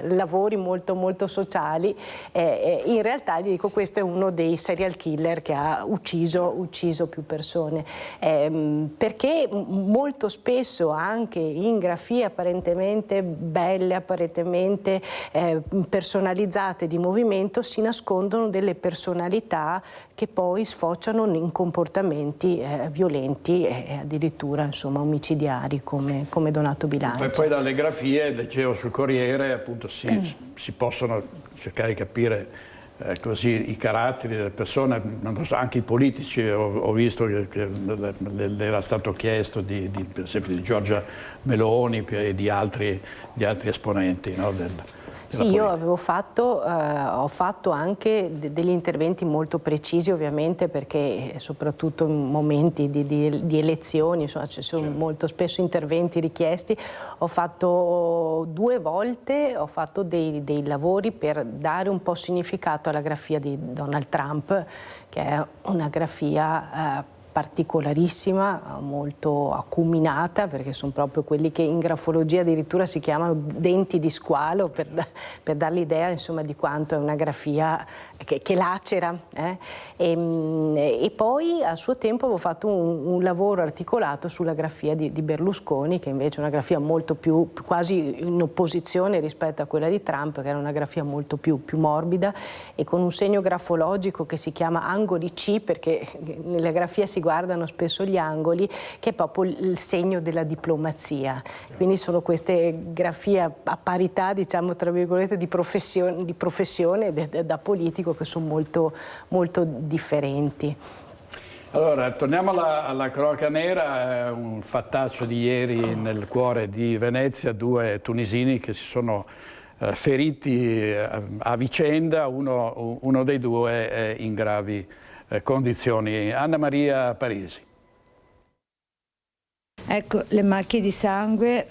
lavori molto molto sociali. In realtà gli dico, questo è uno dei serial killer che ha ucciso più persone, perché molto spesso anche in grafie apparentemente belle, apparentemente personalizzate di movimento, si nascondono delle personalità che poi sfociano in comportamenti violenti e addirittura insomma omicidiari come Donato Bilancia. E poi dalle grafie, leggevo sul Corriere, appunto si possono cercare di capire così i caratteri delle persone, anche i politici. Ho visto che le era stato chiesto per esempio di Giorgia Meloni e di altri esponenti, no, Sì, io ho fatto anche degli interventi molto precisi, ovviamente, perché soprattutto in momenti di elezioni, insomma, ci sono molto spesso interventi richiesti. Ho fatto 2 volte, ho fatto dei lavori per dare un po' significato alla grafia di Donald Trump, che è una grafia particolarissima, molto acuminata, perché sono proprio quelli che in grafologia addirittura si chiamano denti di squalo, per dare l'idea insomma di quanto è una grafia che lacera. E poi a suo tempo avevo fatto un lavoro articolato sulla grafia di Berlusconi, che invece è una grafia molto più, quasi in opposizione rispetto a quella di Trump, che era una grafia molto più morbida e con un segno grafologico che si chiama angoli C, perché nella grafia si guardano spesso gli angoli, che è proprio il segno della diplomazia. Quindi sono queste grafie a parità, diciamo tra virgolette, di professione da politico, che sono molto, molto differenti. Allora, torniamo alla cronaca nera, un fattaccio di ieri nel cuore di Venezia, 2 tunisini che si sono feriti a vicenda, uno dei 2 è in gravi condizioni. Anna Maria Parisi. Ecco le macchie di sangue,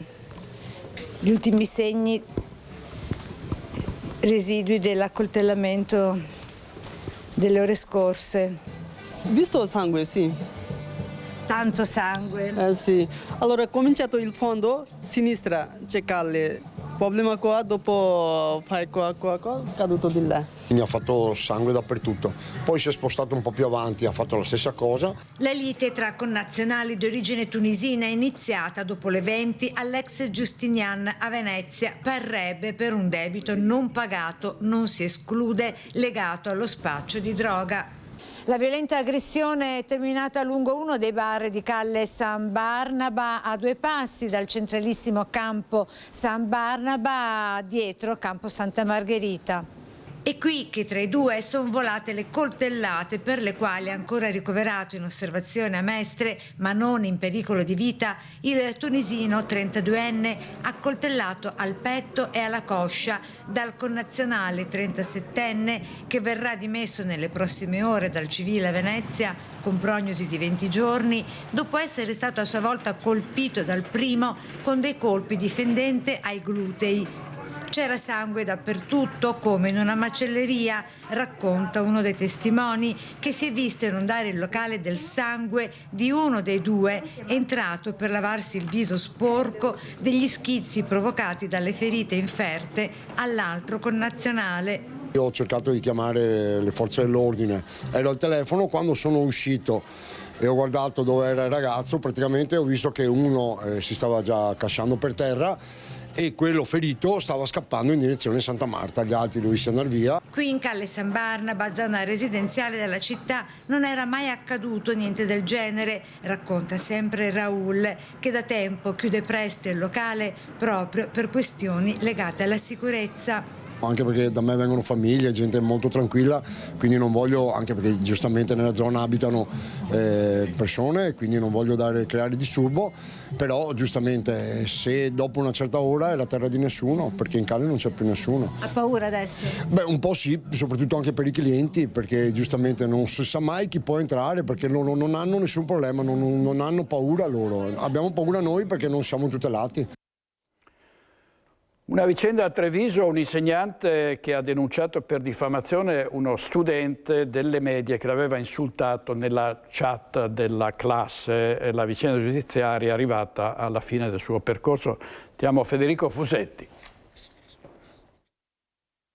gli ultimi segni residui dell'accoltellamento delle ore scorse. Visto il sangue, sì. Tanto sangue? Sì. Allora, ho cominciato il fondo, sinistra, cercare. Problema qua, dopo fai qua, caduto di là. Quindi ha fatto sangue dappertutto. Poi si è spostato un po' più avanti, ha fatto la stessa cosa. La lite tra connazionali di origine tunisina è iniziata dopo le 20 all'ex Justinian a Venezia. Parrebbe per un debito non pagato, non si esclude, legato allo spaccio di droga. La violenta aggressione è terminata lungo uno dei bar di Calle San Barnaba, a 2 passi dal centralissimo campo San Barnaba, dietro campo Santa Margherita. È qui che tra i 2 sono volate le coltellate, per le quali è ancora ricoverato in osservazione a Mestre, ma non in pericolo di vita, il tunisino 32enne accoltellato al petto e alla coscia dal connazionale 37enne, che verrà dimesso nelle prossime ore dal civile a Venezia con prognosi di 20 giorni, dopo essere stato a sua volta colpito dal primo con dei colpi di fendente ai glutei. C'era sangue dappertutto, come in una macelleria, racconta uno dei testimoni, che si è visto inondare il locale del sangue di uno dei 2, entrato per lavarsi il viso sporco degli schizzi provocati dalle ferite inferte all'altro connazionale. Io ho cercato di chiamare le forze dell'ordine, ero al telefono, quando sono uscito e ho guardato dove era il ragazzo, praticamente ho visto che uno si stava già casciando per terra e quello ferito stava scappando in direzione Santa Marta, gli altri li ho visti andare via. Qui in Calle San Barnaba, zona residenziale della città, non era mai accaduto niente del genere, racconta sempre Raul, che da tempo chiude presto il locale proprio per questioni legate alla sicurezza. anche perché da me vengono famiglie, gente molto tranquilla, quindi non voglio, anche perché giustamente nella zona abitano persone, quindi non voglio creare disturbo, però giustamente se dopo una certa ora è la terra di nessuno, perché in Calle non c'è più nessuno. Ha paura adesso? Beh, un po' sì, soprattutto anche per i clienti, perché giustamente non si sa mai chi può entrare, perché loro non hanno nessun problema, non hanno paura loro, abbiamo paura noi perché non siamo tutelati. Una vicenda a Treviso, un insegnante che ha denunciato per diffamazione uno studente delle medie che l'aveva insultato nella chat della classe. La vicenda giudiziaria è arrivata alla fine del suo percorso. Diamo a Federico Fusetti.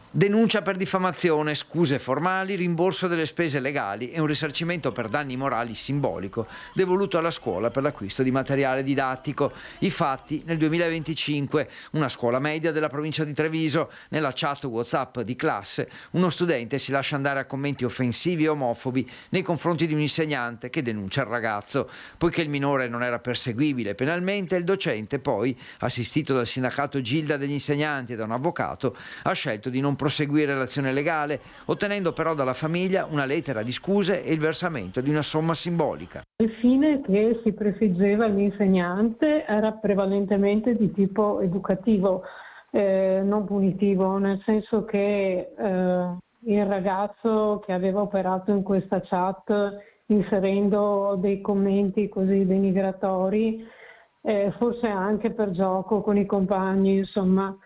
Denuncia per diffamazione, scuse formali, rimborso delle spese legali e un risarcimento per danni morali simbolico devoluto alla scuola per l'acquisto di materiale didattico. I fatti nel 2025, una scuola media della provincia di Treviso, nella chat WhatsApp di classe, uno studente si lascia andare a commenti offensivi e omofobi nei confronti di un insegnante che denuncia il ragazzo. Poiché il minore non era perseguibile penalmente, il docente poi, assistito dal sindacato Gilda degli insegnanti e da un avvocato, ha scelto di non proseguire l'azione legale, ottenendo però dalla famiglia una lettera di scuse e il versamento di una somma simbolica. Il fine che si prefiggeva l'insegnante era prevalentemente di tipo educativo, non punitivo, nel senso che il ragazzo che aveva operato in questa chat inserendo dei commenti così denigratori, forse anche per gioco con i compagni, insomma,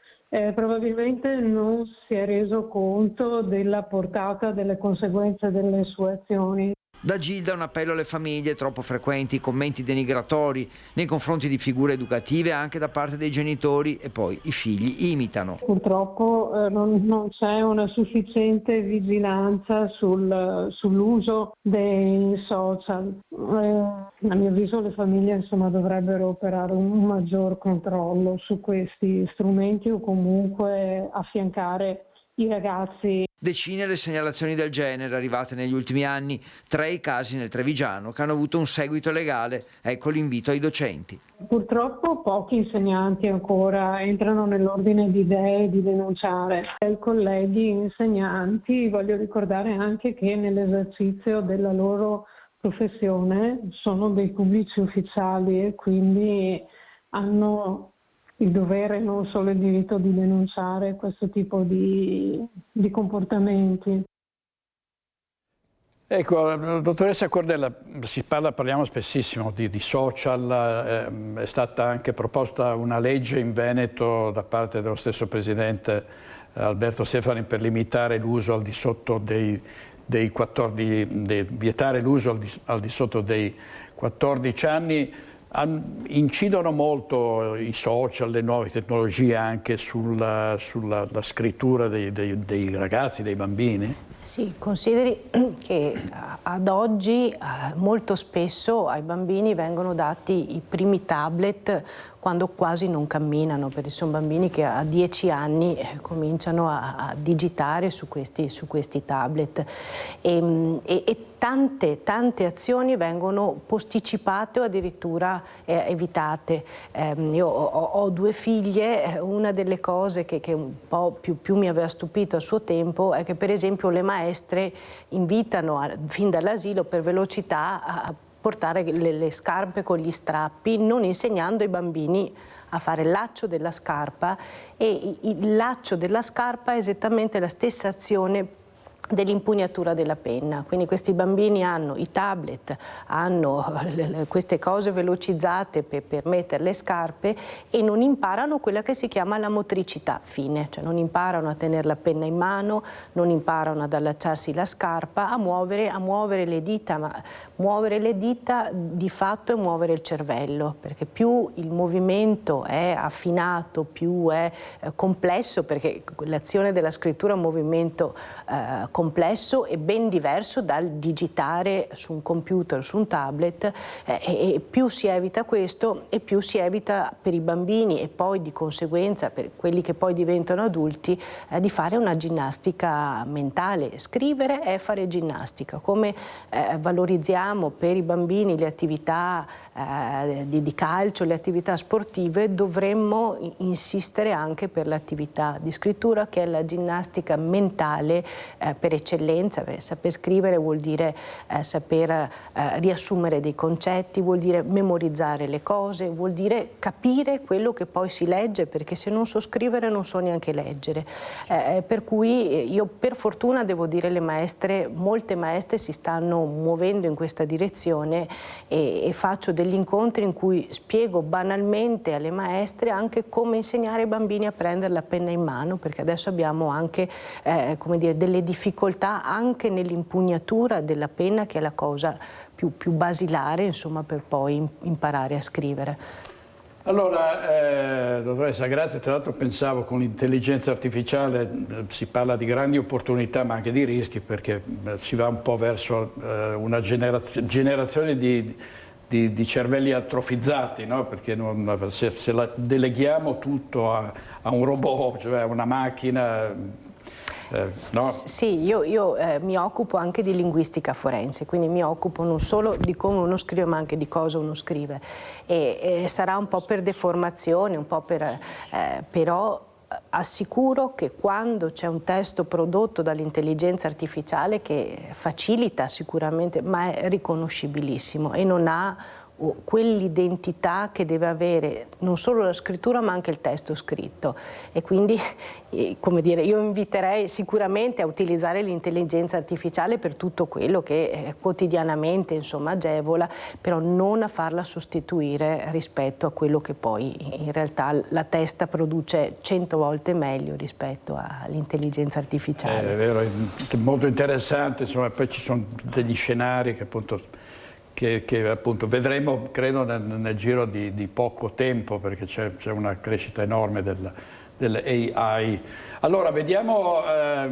probabilmente non si è reso conto della portata delle conseguenze delle sue azioni. Da Gilda un appello alle famiglie: troppo frequenti i commenti denigratori nei confronti di figure educative anche da parte dei genitori e poi i figli imitano. Purtroppo non c'è una sufficiente vigilanza sull'uso dei social. A mio avviso le famiglie insomma dovrebbero operare un maggior controllo su questi strumenti o comunque affiancare i ragazzi. Decine le segnalazioni del genere arrivate negli ultimi anni, 3 i casi nel Trevigiano che hanno avuto un seguito legale. Ecco l'invito ai docenti. Purtroppo pochi insegnanti ancora entrano nell'ordine di idee di denunciare. I colleghi insegnanti, voglio ricordare anche che nell'esercizio della loro professione sono dei pubblici ufficiali e quindi hanno il dovere, non solo il diritto, di denunciare questo tipo di comportamenti. Ecco, dottoressa Cordella, parliamo spessissimo di social, è stata anche proposta una legge in Veneto da parte dello stesso presidente Alberto Stefani per limitare l'uso al di sotto dei 14, vietare l'uso al di sotto dei 14 anni. Incidono molto i social, le nuove tecnologie anche sulla scrittura dei ragazzi, dei bambini? Sì, consideri che ad oggi molto spesso ai bambini vengono dati i primi tablet quando quasi non camminano, perché sono bambini che a 10 anni cominciano a digitare su questi tablet e tante azioni vengono posticipate o addirittura evitate. Io ho 2 figlie, una delle cose che un po' più mi aveva stupito a suo tempo è che per esempio le maestre invitano fin dall'asilo per velocità a portare le scarpe con gli strappi, non insegnando ai bambini a fare il laccio della scarpa, e il laccio della scarpa è esattamente la stessa azione dell'impugnatura della penna. Quindi questi bambini hanno i tablet, hanno queste cose velocizzate per mettere le scarpe e non imparano quella che si chiama la motricità fine, cioè non imparano a tenere la penna in mano, non imparano ad allacciarsi la scarpa, a muovere le dita, ma muovere le dita di fatto è muovere il cervello, perché più il movimento è affinato, più è complesso, perché l'azione della scrittura è un movimento complesso, complesso e ben diverso dal digitare su un computer, su un tablet, e più si evita questo e più si evita per i bambini e poi di conseguenza per quelli che poi diventano adulti di fare una ginnastica mentale. Scrivere è fare ginnastica, come valorizziamo per i bambini le attività di calcio, le attività sportive, dovremmo insistere anche per l'attività di scrittura, che è la ginnastica mentale per eccellenza. Saper scrivere vuol dire saper riassumere dei concetti, vuol dire memorizzare le cose, vuol dire capire quello che poi si legge, perché se non so scrivere non so neanche leggere. Per cui io per fortuna devo dire le maestre, molte maestre si stanno muovendo in questa direzione e faccio degli incontri in cui spiego banalmente alle maestre anche come insegnare ai bambini a prendere la penna in mano, perché adesso abbiamo anche come dire, delle difficoltà anche nell'impugnatura della penna, che è la cosa più basilare, insomma, per poi imparare a scrivere. Allora, dottoressa, grazie. Tra l'altro pensavo, con l'intelligenza artificiale si parla di grandi opportunità ma anche di rischi, perché si va un po' verso una generazione di cervelli atrofizzati, no? Perché se la deleghiamo tutto a un robot, cioè a una macchina... No. Sì, io mi occupo anche di linguistica forense, quindi mi occupo non solo di come uno scrive ma anche di cosa uno scrive, e sarà un po' per deformazione, un po' però assicuro che quando c'è un testo prodotto dall'intelligenza artificiale, che facilita sicuramente ma è riconoscibilissimo e non ha quell'identità che deve avere non solo la scrittura ma anche il testo scritto, e quindi come dire, io inviterei sicuramente a utilizzare l'intelligenza artificiale per tutto quello che quotidianamente insomma agevola, però non a farla sostituire rispetto a quello che poi in realtà la testa produce 100 volte meglio rispetto all'intelligenza artificiale. È vero, è molto interessante, insomma, poi ci sono degli scenari che appunto vedremo, credo, nel giro di poco tempo, perché c'è una crescita enorme delle AI. Allora, vediamo, la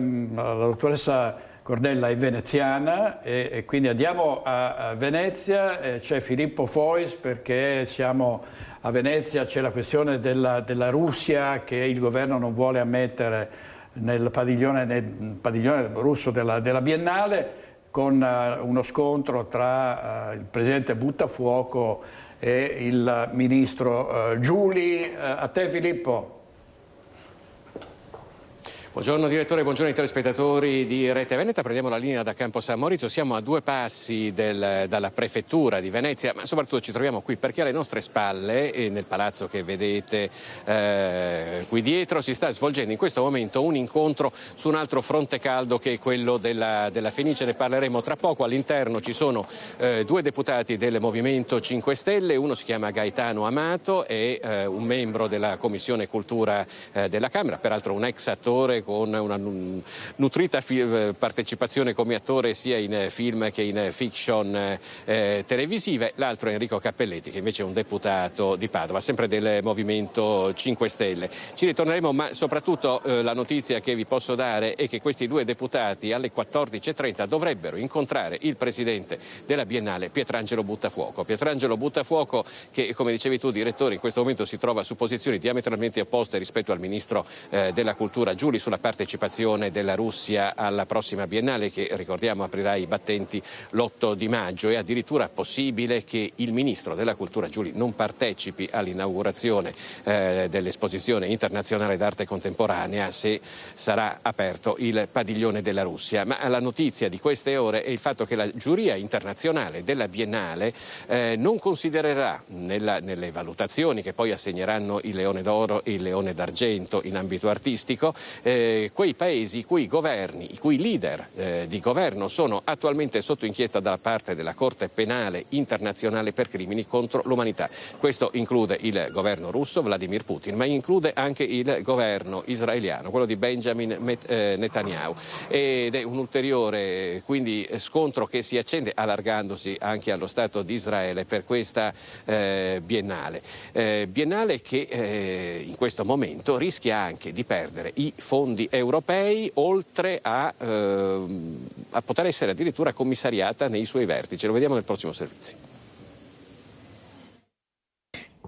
dottoressa Cordella è veneziana e quindi andiamo a Venezia, c'è Filippo Fois, perché siamo a Venezia, c'è la questione della Russia che il governo non vuole ammettere nel padiglione russo della Biennale, con uno scontro tra il presidente Buttafuoco e il ministro Giuli. A te, Filippo. Buongiorno direttore, buongiorno ai telespettatori di Rete Veneta. Prendiamo la linea da Campo San Maurizio, siamo a 2 passi dalla prefettura di Venezia, ma soprattutto ci troviamo qui perché alle nostre spalle e nel palazzo che vedete qui dietro si sta svolgendo in questo momento un incontro su un altro fronte caldo, che è quello della Fenice. Ne parleremo tra poco. All'interno ci sono 2 deputati del Movimento 5 Stelle, uno si chiama Gaetano Amato, è un membro della Commissione Cultura della Camera, peraltro un ex attore con una nutrita partecipazione come attore sia in film che in fiction televisive. L'altro è Enrico Cappelletti, che invece è un deputato di Padova, sempre del Movimento 5 Stelle. Ci ritorneremo, ma soprattutto la notizia che vi posso dare è che questi 2 deputati alle 14:30 dovrebbero incontrare il presidente della Biennale, Pietrangelo Buttafuoco. Pietrangelo Buttafuoco, che come dicevi tu direttore, in questo momento si trova su posizioni diametralmente opposte rispetto al ministro della Cultura Giuli sulla partecipazione della Russia alla prossima Biennale, che ricordiamo aprirà i battenti l'8 di maggio. È addirittura possibile che il ministro della Cultura Giuli non partecipi all'inaugurazione dell'esposizione internazionale d'arte contemporanea se sarà aperto il padiglione della Russia. Ma la notizia di queste ore è il fatto che la giuria internazionale della Biennale non considererà nelle valutazioni che poi assegneranno il Leone d'Oro e il Leone d'Argento in ambito artistico quei paesi i cui governi, i cui leader di governo sono attualmente sotto inchiesta da parte della Corte Penale Internazionale per crimini contro l'umanità. Questo include il governo russo, Vladimir Putin, ma include anche il governo israeliano, quello di Benjamin Netanyahu, ed è un ulteriore quindi scontro che si accende, allargandosi anche allo Stato di Israele per questa Biennale che in questo momento rischia anche di perdere i fondi fondi europei, oltre a poter essere addirittura commissariata nei suoi vertici. Lo vediamo nel prossimo servizio.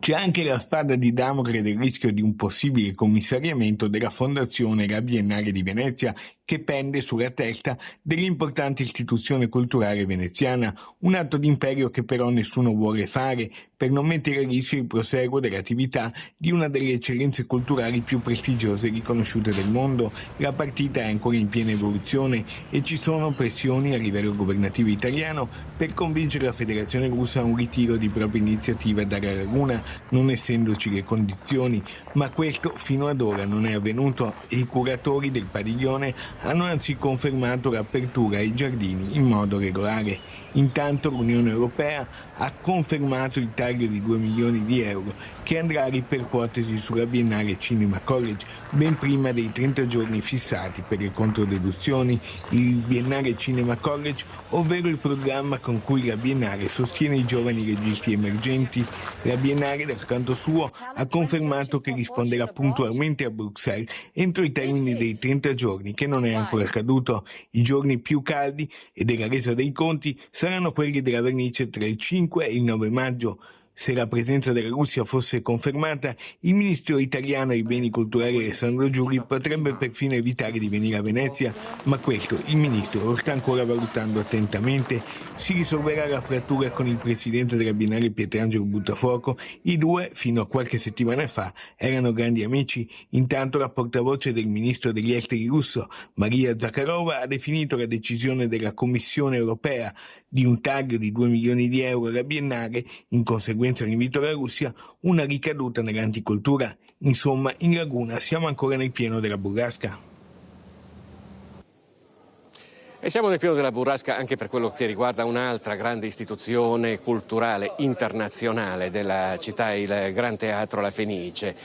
C'è anche la spada di Damocle del rischio di un possibile commissariamento della Fondazione La Biennale di Venezia, che pende sulla testa dell'importante istituzione culturale veneziana, un atto d'imperio che però nessuno vuole fare per non mettere a rischio il proseguo dell'attività di una delle eccellenze culturali più prestigiose e riconosciute del mondo. La partita è ancora in piena evoluzione e ci sono pressioni a livello governativo italiano per convincere la Federazione Russa a un ritiro di propria iniziativa dalla laguna, non essendoci le condizioni, ma questo fino ad ora non è avvenuto e i curatori del padiglione hanno anzi confermato l'apertura ai giardini in modo regolare. Intanto l'Unione Europea ha confermato il taglio di 2 milioni di euro che andrà a ripercuotersi sulla Biennale Cinema College ben prima dei 30 giorni fissati per le controdeduzioni. Il Biennale Cinema College, ovvero il programma con cui la Biennale sostiene i giovani registi emergenti. La Biennale, dal canto suo, ha confermato che risponderà puntualmente a Bruxelles entro i termini dei 30 giorni, che non è ancora accaduto. I giorni più caldi e della resa dei conti saranno quelli della vernice tra il 5 e il 9 maggio. Se la presenza della Russia fosse confermata, il ministro italiano ai beni culturali Alessandro Giuli potrebbe perfino evitare di venire a Venezia, ma questo il ministro lo sta ancora valutando attentamente. Si risolverà la frattura con il presidente della Biennale Pietrangelo Buttafuoco. I due, fino a qualche settimana fa, erano grandi amici. Intanto la portavoce del ministro degli esteri russo, Maria Zakharova, ha definito la decisione della Commissione europea di un taglio di 2 milioni di euro alla Biennale, in conseguenza dell'invito alla Russia, una ricaduta nell'anticultura. Insomma, in laguna siamo ancora nel pieno della burrasca. E siamo nel pieno della burrasca anche per quello che riguarda un'altra grande istituzione culturale internazionale della città, il Gran Teatro La Fenice.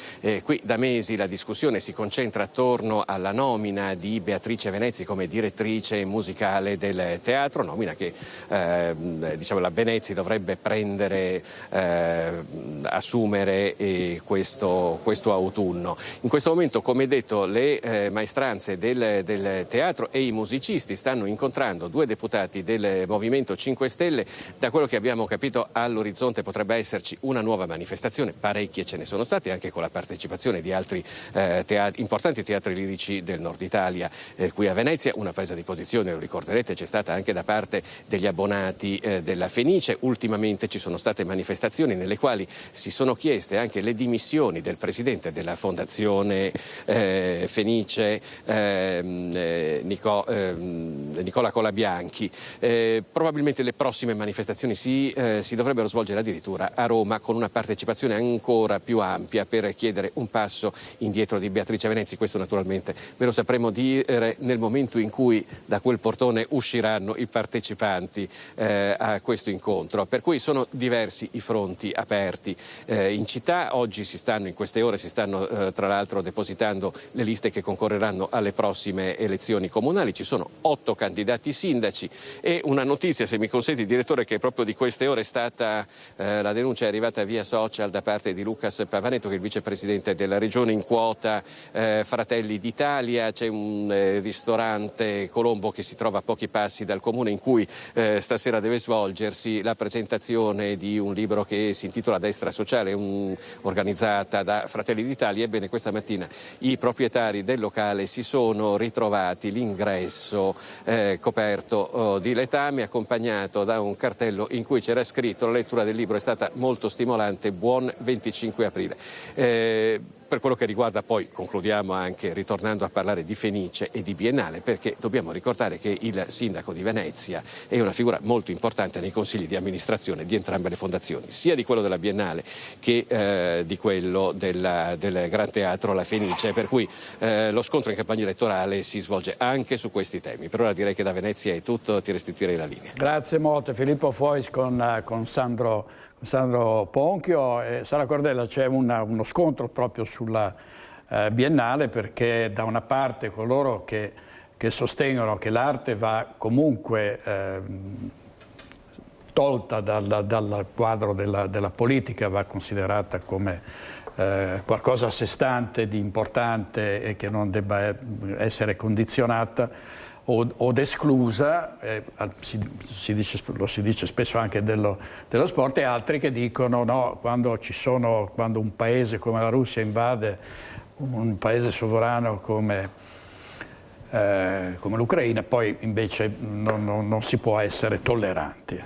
Qui da mesi la discussione si concentra attorno alla nomina di Beatrice Venezi come direttrice musicale del teatro, nomina che la Venezi dovrebbe assumere questo autunno. In questo momento, come detto, le maestranze del teatro e i musicisti stanno incontrando due deputati del Movimento 5 Stelle. Da quello che abbiamo capito, all'orizzonte potrebbe esserci una nuova manifestazione, parecchie ce ne sono state, anche con la partecipazione di altri importanti teatri lirici del nord Italia. Qui a Venezia una presa di posizione, lo ricorderete, c'è stata anche da parte degli abbonati della Fenice. Ultimamente ci sono state manifestazioni nelle quali si sono chieste anche le dimissioni del presidente della Fondazione Fenice, Nicola Colabianchi. Probabilmente le prossime manifestazioni si dovrebbero svolgere addirittura a Roma, con una partecipazione ancora più ampia per chiedere un passo indietro di Beatrice Venezi. Questo naturalmente ve lo sapremo dire nel momento in cui da quel portone usciranno i partecipanti a questo incontro. Per cui sono diversi i fronti aperti in città. Oggi in queste ore si stanno tra l'altro depositando le liste che concorreranno alle prossime elezioni comunali. Ci sono 8 candidati sindaci e una notizia, se mi consente direttore, che proprio di queste ore è stata la denuncia è arrivata via social da parte di Lucas Pavanetto, che è il vicepresidente della regione in quota Fratelli d'Italia. C'è un ristorante Colombo che si trova a pochi passi dal comune, in cui stasera deve svolgersi la presentazione di un libro che si intitola Destra Sociale, organizzata da Fratelli d'Italia. Ebbene, questa mattina i proprietari del locale si sono ritrovati l'ingresso coperto di letame, accompagnato da un cartello in cui c'era scritto: la lettura del libro è stata molto stimolante, buon 25 aprile. Per quello che riguarda poi, concludiamo anche ritornando a parlare di Fenice e di Biennale, perché dobbiamo ricordare che il sindaco di Venezia è una figura molto importante nei consigli di amministrazione di entrambe le fondazioni, sia di quello della Biennale che di quello del Gran Teatro La Fenice, per cui lo scontro in campagna elettorale si svolge anche su questi temi. Per ora direi che da Venezia è tutto, ti restituirei la linea. Grazie molto. Filippo Fois con Sandro Ponchio e Sara Cordella. C'è uno scontro proprio sulla Biennale, perché da una parte coloro che sostengono che l'arte va comunque tolta dal quadro della politica, va considerata come qualcosa a sé stante, di importante e che non debba essere condizionata od esclusa, lo si dice spesso anche dello sport, e altri che dicono no, quando un paese come la Russia invade un paese sovrano come l'Ucraina, poi invece non si può essere tolleranti,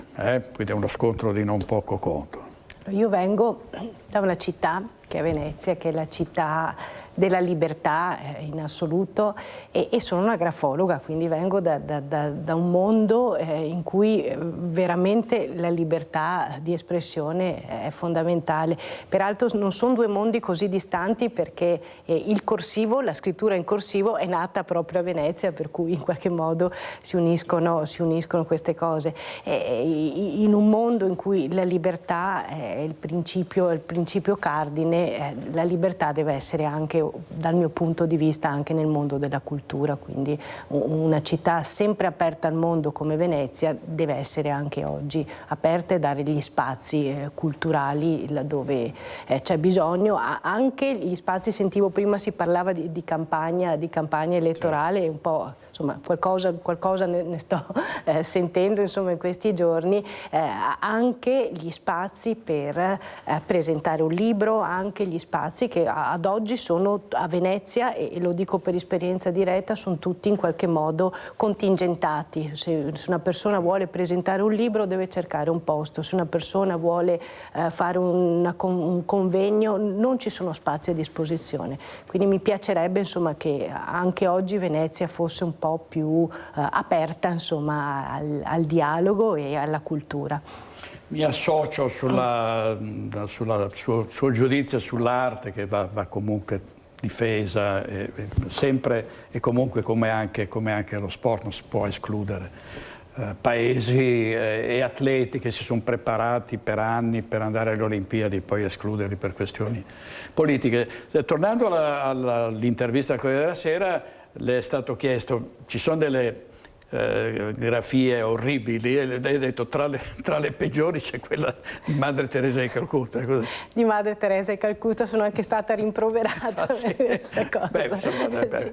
quindi è uno scontro di non poco conto. Io vengo da una città che è Venezia, che è la città della libertà in assoluto, e sono una grafologa, quindi vengo da un mondo in cui veramente la libertà di espressione è fondamentale. Peraltro non sono due mondi così distanti, perché il corsivo, la scrittura in corsivo è nata proprio a Venezia, per cui in qualche modo si uniscono queste cose. In un mondo in cui la libertà è il principio cardine, la libertà deve essere anche, dal mio punto di vista, anche nel mondo della cultura, quindi una città sempre aperta al mondo come Venezia deve essere anche oggi aperta e dare gli spazi culturali laddove c'è bisogno, anche gli spazi. Sentivo prima si parlava di campagna elettorale, un po' insomma qualcosa ne sto sentendo insomma in questi giorni, anche gli spazi per presentare un libro, anche gli spazi che ad oggi sono a Venezia, e lo dico per esperienza diretta, sono tutti in qualche modo contingentati. Se una persona vuole presentare un libro deve cercare un posto, se una persona vuole fare un convegno non ci sono spazi a disposizione. Quindi mi piacerebbe insomma che anche oggi Venezia fosse un po' più aperta insomma al dialogo e alla cultura. Mi associo sul suo giudizio sull'arte, che va comunque difesa sempre e comunque, come anche lo sport. Non si può escludere paesi e atleti che si sono preparati per anni per andare alle Olimpiadi e poi escluderli per questioni politiche. Tornando all'intervista al Corriere della Sera, le è stato chiesto, ci sono delle grafie orribili, e lei ha detto tra le peggiori c'è quella di Madre Teresa di Calcutta. Di Madre Teresa di Calcutta sono anche stata rimproverata per questa cosa.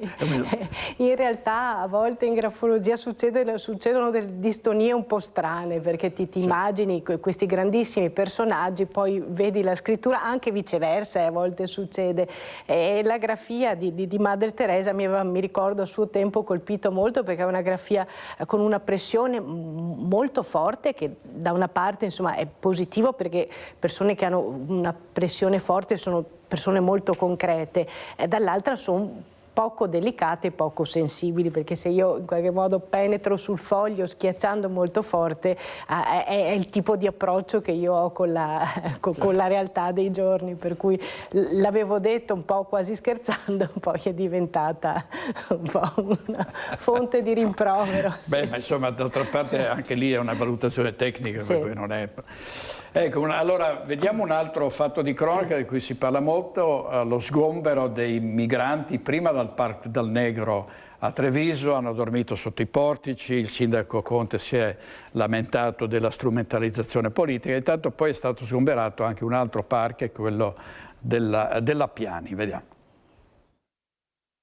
In realtà a volte in grafologia succedono delle distonie un po' strane, perché ti immagini questi grandissimi personaggi, poi vedi la scrittura, anche viceversa a volte succede. E la grafia di Madre Teresa mi ricordo a suo tempo colpito molto, perché è una grafia con una pressione molto forte, che da una parte insomma è positivo, perché persone che hanno una pressione forte sono persone molto concrete, e dall'altra sono poco delicate e poco sensibili, perché se io in qualche modo penetro sul foglio schiacciando molto forte, è il tipo di approccio che io ho con la realtà dei giorni, per cui l'avevo detto un po' quasi scherzando, poi è diventata un po' una fonte di rimprovero. Sì. Beh, ma insomma d'altra parte anche lì è una valutazione tecnica, sì. Per cui non è... Ecco, allora vediamo un altro fatto di cronaca di cui si parla molto, lo sgombero dei migranti prima dal Parco del Negro a Treviso. Hanno dormito sotto i portici, il sindaco Conte si è lamentato della strumentalizzazione politica, intanto poi è stato sgomberato anche un altro parco, quello della Piani. Vediamo.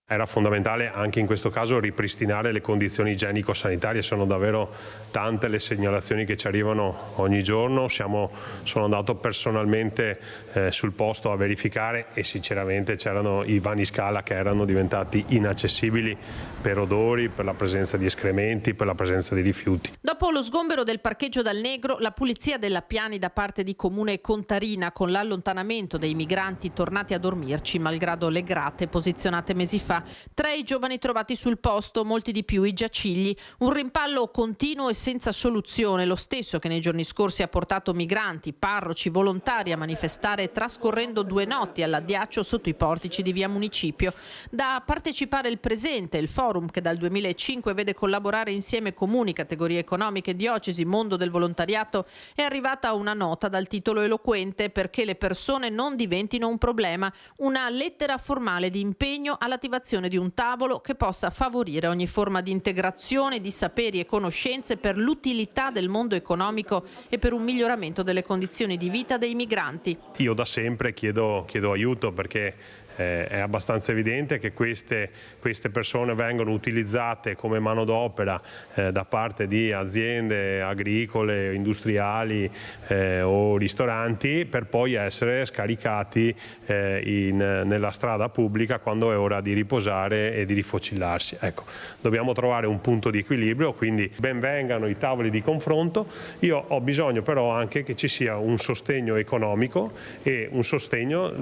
Era fondamentale anche in questo caso ripristinare le condizioni igienico-sanitarie, sono davvero tante le segnalazioni che ci arrivano ogni giorno. Sono andato personalmente sul posto a verificare, e sinceramente c'erano i vani scala che erano diventati inaccessibili per odori, per la presenza di escrementi, per la presenza di rifiuti. Dopo lo sgombero del parcheggio dal Negro, la pulizia della Piani da parte di Comune Contarina, con l'allontanamento dei migranti tornati a dormirci malgrado le grate posizionate mesi fa. 3 i giovani trovati sul posto, molti di più i giacigli. Un rimpallo continuo e senza soluzione, lo stesso che nei giorni scorsi ha portato migranti, parroci, volontari a manifestare trascorrendo 2 notti all'addiaccio sotto i portici di via Municipio. Da partecipare il presente, il forum che dal 2005 vede collaborare insieme comuni, categorie economiche economiche, diocesi, mondo del volontariato, è arrivata una nota dal titolo eloquente perché le persone non diventino un problema, una lettera formale di impegno all'attivazione di un tavolo che possa favorire ogni forma di integrazione di saperi e conoscenze per l'utilità del mondo economico e per un miglioramento delle condizioni di vita dei migranti. Io da sempre chiedo aiuto perché è abbastanza evidente che queste persone vengono utilizzate come manodopera da parte di aziende agricole, industriali o ristoranti per poi essere scaricati nella strada pubblica quando è ora di riposare e di rifocillarsi. Ecco, dobbiamo trovare un punto di equilibrio, quindi ben vengano i tavoli di confronto. Io ho bisogno però anche che ci sia un sostegno economico e un sostegno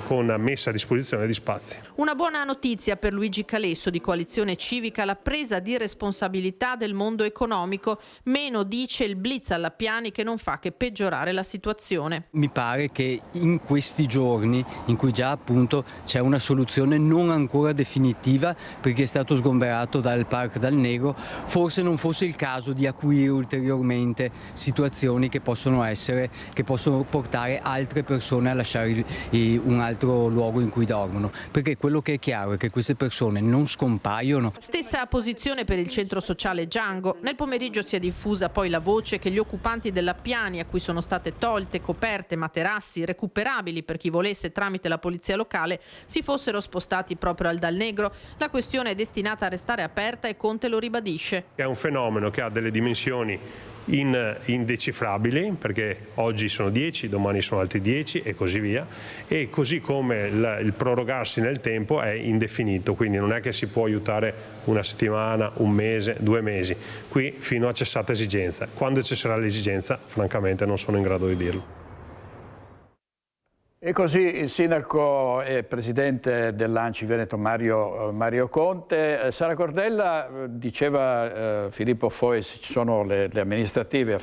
con messa a disposizione di spazi. Una buona notizia per Luigi Calesso di Coalizione Civica, la presa di responsabilità del mondo economico, meno dice il blitz alla Piani che non fa che peggiorare la situazione. Mi pare che in questi giorni in cui già appunto c'è una soluzione non ancora definitiva perché è stato sgomberato dal Parco del Negro, forse non fosse il caso di acuire ulteriormente situazioni che possono portare altre persone a lasciare un altro luogo in cui dormono, perché quello che è chiaro è che queste persone non scompaiono. Stessa posizione per il centro sociale Django. Nel pomeriggio si è diffusa poi la voce che gli occupanti della Piani, a cui sono state tolte coperte, materassi recuperabili per chi volesse tramite la polizia locale, si fossero spostati proprio al Dal Negro. La questione è destinata a restare aperta e Conte lo ribadisce. È un fenomeno che ha delle dimensioni indecifrabili, perché oggi sono 10, domani sono altri 10 e così via, e così come il prorogarsi nel tempo è indefinito, quindi non è che si può aiutare una settimana, un mese, 2 mesi, qui fino a cessata esigenza. Quando cesserà l'esigenza, francamente non sono in grado di dirlo. E così il sindaco e presidente dell'Anci Veneto Mario Conte. Sara Cordella, diceva Filippo Fois, ci sono le amministrative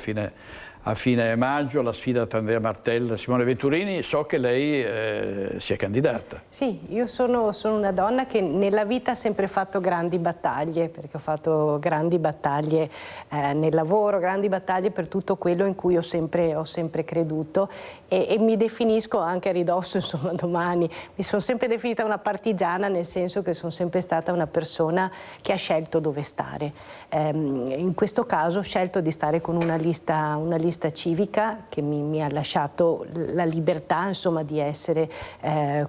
a fine maggio, la sfida tra Andrea Martella e Simone Venturini. So che lei si è candidata. Sì, io sono una donna che nella vita ha sempre fatto grandi battaglie, perché ho fatto grandi battaglie nel lavoro, grandi battaglie per tutto quello in cui ho sempre creduto e mi definisco anche a ridosso, insomma, domani. Mi sono sempre definita una partigiana, nel senso che sono sempre stata una persona che ha scelto dove stare. In questo caso ho scelto di stare con una lista civica che mi ha lasciato la libertà, insomma, di essere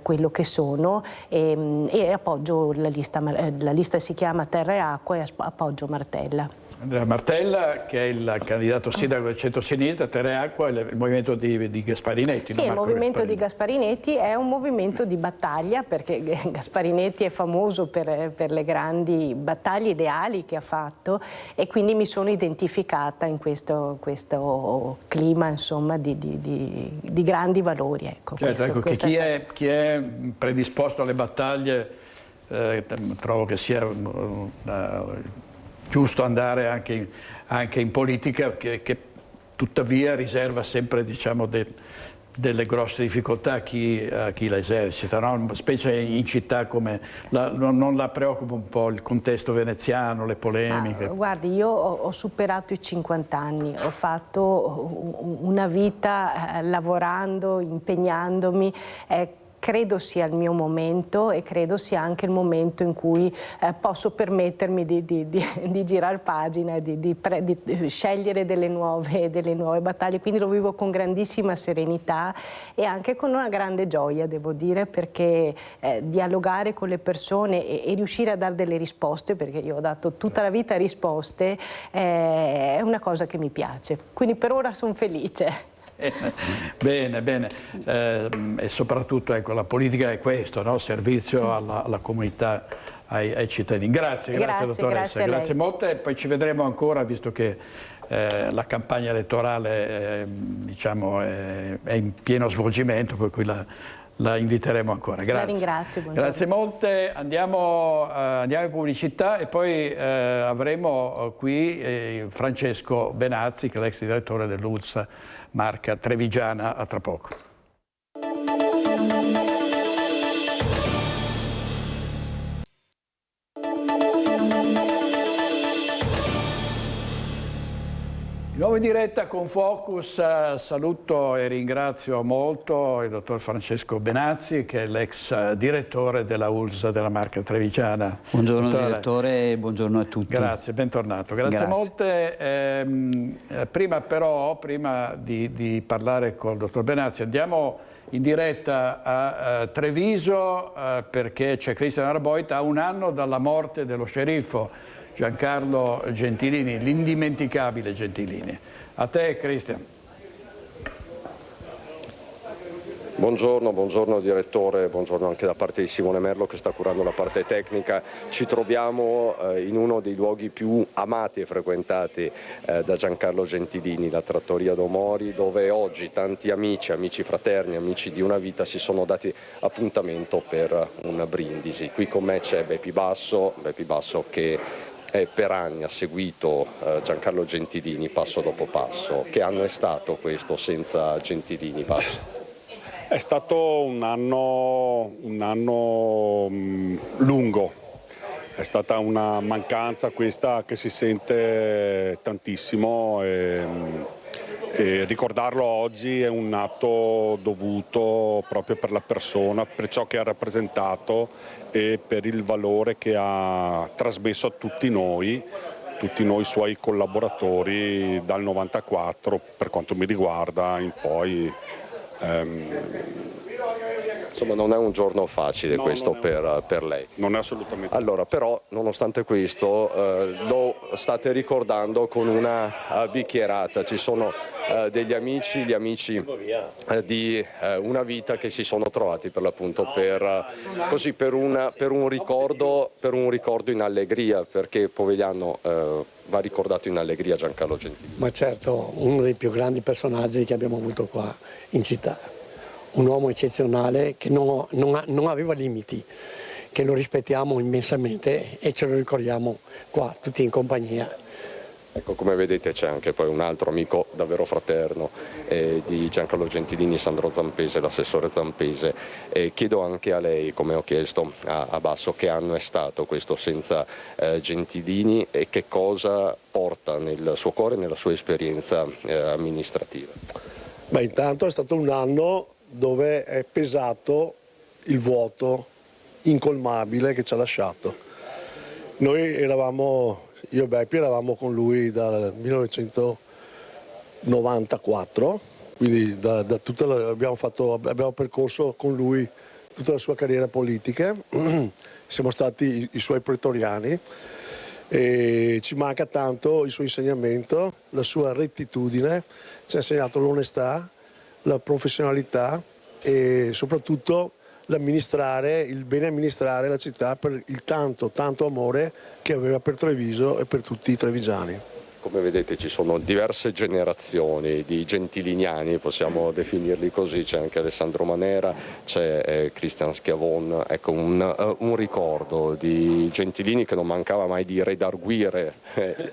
quello che sono e appoggio la lista si chiama Terra e Acqua e appoggio Martella. Andrea Martella, che è il candidato sindaco del centro-sinistra, Terra e Acqua, il movimento di Gasparinetti. Sì, il movimento di Gasparinetti è un movimento di battaglia, perché Gasparinetti è famoso per le grandi battaglie ideali che ha fatto e quindi mi sono identificata in questo clima, insomma, di grandi valori. Ecco, certo, chi è predisposto alle battaglie trovo che sia giusto andare anche in politica, che tuttavia riserva sempre, diciamo, delle grosse difficoltà a chi la esercita, no? Specie in città come non la preoccupa un po' il contesto veneziano, le polemiche? Guardi, io ho superato i 50 anni, ho fatto una vita lavorando, impegnandomi. Credo sia il mio momento e credo sia anche il momento in cui posso permettermi di girare pagina e di scegliere delle nuove battaglie, quindi lo vivo con grandissima serenità e anche con una grande gioia, devo dire, perché dialogare con le persone e riuscire a dare delle risposte, perché io ho dato tutta la vita risposte, è una cosa che mi piace, quindi per ora sono felice. Bene, bene. E soprattutto, ecco, la politica è questo, no? Servizio alla comunità, ai cittadini. Grazie dottoressa, grazie molte, e poi ci vedremo ancora, visto che la campagna elettorale diciamo, è in pieno svolgimento, per cui la inviteremo ancora. Grazie. La ringrazio. Buongiorno. Grazie molte. Andiamo in pubblicità e poi avremo qui Francesco Benazzi, che è l'ex direttore dell'ULSS Marca Trevigiana. A tra poco. Siamo in diretta con Focus, saluto e ringrazio molto il dottor Francesco Benazzi, che è l'ex direttore della ULSS della Marca Trevigiana. Buongiorno direttore e buongiorno a tutti. Grazie, bentornato. Grazie molte. Prima di parlare con il dottor Benazzi, andiamo in diretta a Treviso perché c'è Cristian Arboit a un anno dalla morte dello sceriffo Giancarlo Gentilini, l'indimenticabile Gentilini. A te Cristian. Buongiorno direttore, buongiorno anche da parte di Simone Merlo che sta curando la parte tecnica. Ci troviamo in uno dei luoghi più amati e frequentati da Giancarlo Gentilini, la Trattoria Domori, dove oggi tanti amici fraterni, amici di una vita si sono dati appuntamento per un brindisi. Qui con me c'è Beppi Basso che per anni ha seguito Giancarlo Gentilini passo dopo passo. Che anno è stato questo senza Gentilini, Basso? È stato un anno lungo, è stata una mancanza questa che si sente tantissimo e ricordarlo oggi è un atto dovuto proprio per la persona, per ciò che ha rappresentato e per il valore che ha trasmesso a tutti noi suoi collaboratori dal 94 per quanto mi riguarda in poi. Insomma non è un giorno facile per lei. Non è assolutamente. Allora però nonostante questo lo state ricordando con una bicchierata, ci sono degli amici, gli amici di una vita che si sono trovati per l'appunto per un ricordo in allegria, perché Povegliano va ricordato in allegria Giancarlo Gentilini. Ma certo, uno dei più grandi personaggi che abbiamo avuto qua in città, un uomo eccezionale che non aveva limiti, che lo rispettiamo immensamente e ce lo ricordiamo qua tutti in compagnia. Ecco, come vedete c'è anche poi un altro amico davvero fraterno di Giancarlo Gentilini, Sandro Zampese, l'assessore Zampese. Chiedo anche a lei, come ho chiesto a Basso, che anno è stato questo senza Gentilini e che cosa porta nel suo cuore e nella sua esperienza amministrativa? Beh, intanto è stato un anno dove è pesato il vuoto incolmabile che ci ha lasciato. Noi io e Beppi eravamo con lui dal 1994, quindi abbiamo percorso con lui tutta la sua carriera politica, siamo stati i suoi pretoriani e ci manca tanto il suo insegnamento, la sua rettitudine, ci ha insegnato l'onestà, la professionalità e soprattutto il bene amministrare la città per il tanto amore che aveva per Treviso e per tutti i trevigiani. Come vedete ci sono diverse generazioni di gentiliniani, possiamo definirli così, c'è anche Alessandro Manera, c'è Cristian Schiavon, ecco un ricordo di Gentilini che non mancava mai di redarguire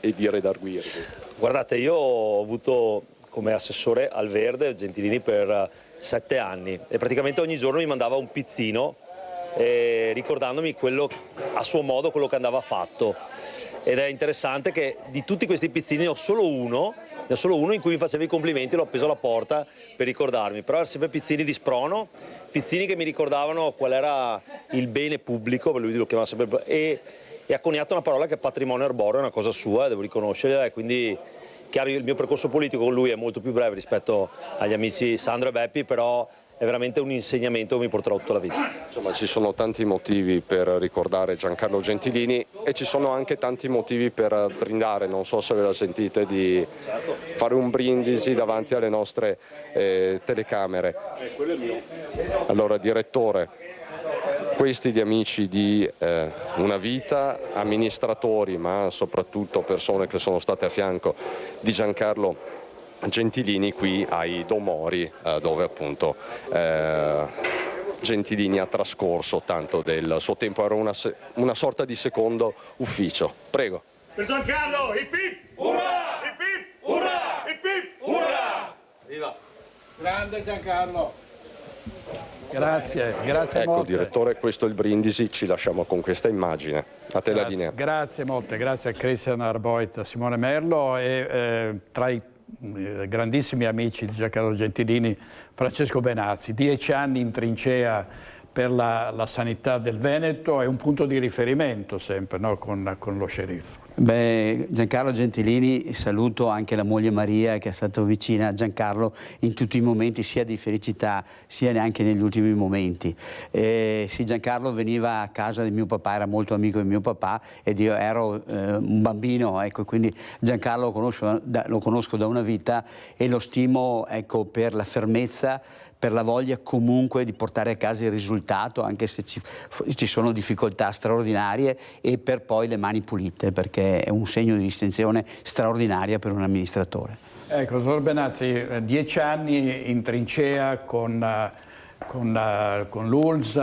e di redarguirvi. Guardate, io ho avuto come assessore al Verde Gentilini per 7 anni e praticamente ogni giorno mi mandava un pizzino ricordandomi a suo modo quello che andava fatto, ed è interessante che di tutti questi pizzini ne ho solo uno in cui mi faceva i complimenti, l'ho appeso alla porta per ricordarmi, però erano sempre pizzini di sprono, pizzini che mi ricordavano qual era il bene pubblico, lui lo chiamava sempre, e ha coniato una parola che è patrimonio arboreo, è una cosa sua, devo riconoscerla, e quindi chiaro il mio percorso politico con lui è molto più breve rispetto agli amici Sandro e Beppi, però è veramente un insegnamento che mi porterò tutta la vita. Insomma ci sono tanti motivi per ricordare Giancarlo Gentilini e ci sono anche tanti motivi per brindare, non so se ve la sentite di fare un brindisi davanti alle nostre telecamere. Quello è mio. Allora direttore, questi gli amici di una vita, amministratori ma soprattutto persone che sono state a fianco di Giancarlo Gentilini qui ai Domori, dove appunto Gentilini ha trascorso tanto del suo tempo, era una sorta di secondo ufficio. Prego. Per Giancarlo, hip hip! Urrà! Hip hip! Urrà! Hip hip! Urrà! Viva! Grande Giancarlo! Grazie Ecco molte. direttore, questo è il brindisi, ci lasciamo con questa immagine. A te la linea. Grazie molte, grazie a Cristian Arboit, Simone Merlo e tra i grandissimi amici di Giancarlo Gentilini, Francesco Benazzi, 10 anni in trincea per la sanità del Veneto, è un punto di riferimento sempre, no? con lo sceriffo. Beh, Giancarlo Gentilini, saluto anche la moglie Maria che è stata vicina a Giancarlo in tutti i momenti sia di felicità sia neanche negli ultimi momenti. Sì, Giancarlo veniva a casa di mio papà, era molto amico di mio papà ed io ero un bambino, ecco, quindi Giancarlo lo conosco da una vita e lo stimo, ecco, per la fermezza, per la voglia comunque di portare a casa il risultato anche se ci sono difficoltà straordinarie e per poi le mani pulite, perché è un segno di distinzione straordinaria per un amministratore. Ecco, dottor Benazzi, 10 anni in trincea con l'ULSS,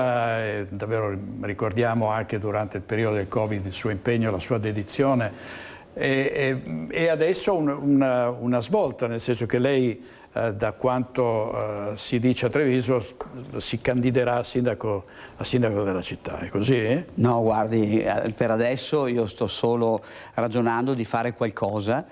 davvero ricordiamo anche durante il periodo del Covid il suo impegno, la sua dedizione e adesso una svolta, nel senso che lei da quanto si dice a Treviso si candiderà a sindaco della città, è così? No, guardi, per adesso io sto solo ragionando di fare qualcosa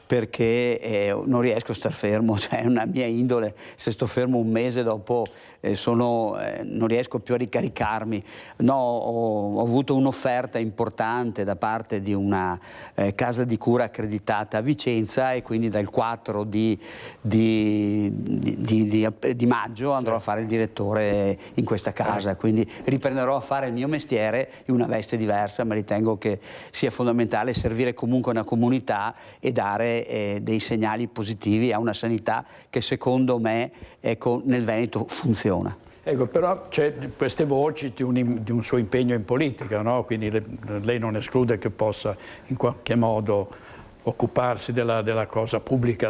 perché non riesco a star fermo, cioè è una mia indole, se sto fermo un mese dopo non riesco più a ricaricarmi. No, ho avuto un'offerta importante da parte di una casa di cura accreditata a Vicenza e quindi dal 4 di maggio andrò a fare il direttore in questa casa, quindi riprenderò a fare il mio mestiere in una veste diversa, ma ritengo che sia fondamentale servire comunque una comunità e dare dei segnali positivi a una sanità che secondo me, ecco, nel Veneto funziona. Ecco, però c'è queste voci di un suo impegno in politica, no? Quindi lei non esclude che possa in qualche modo occuparsi della cosa pubblica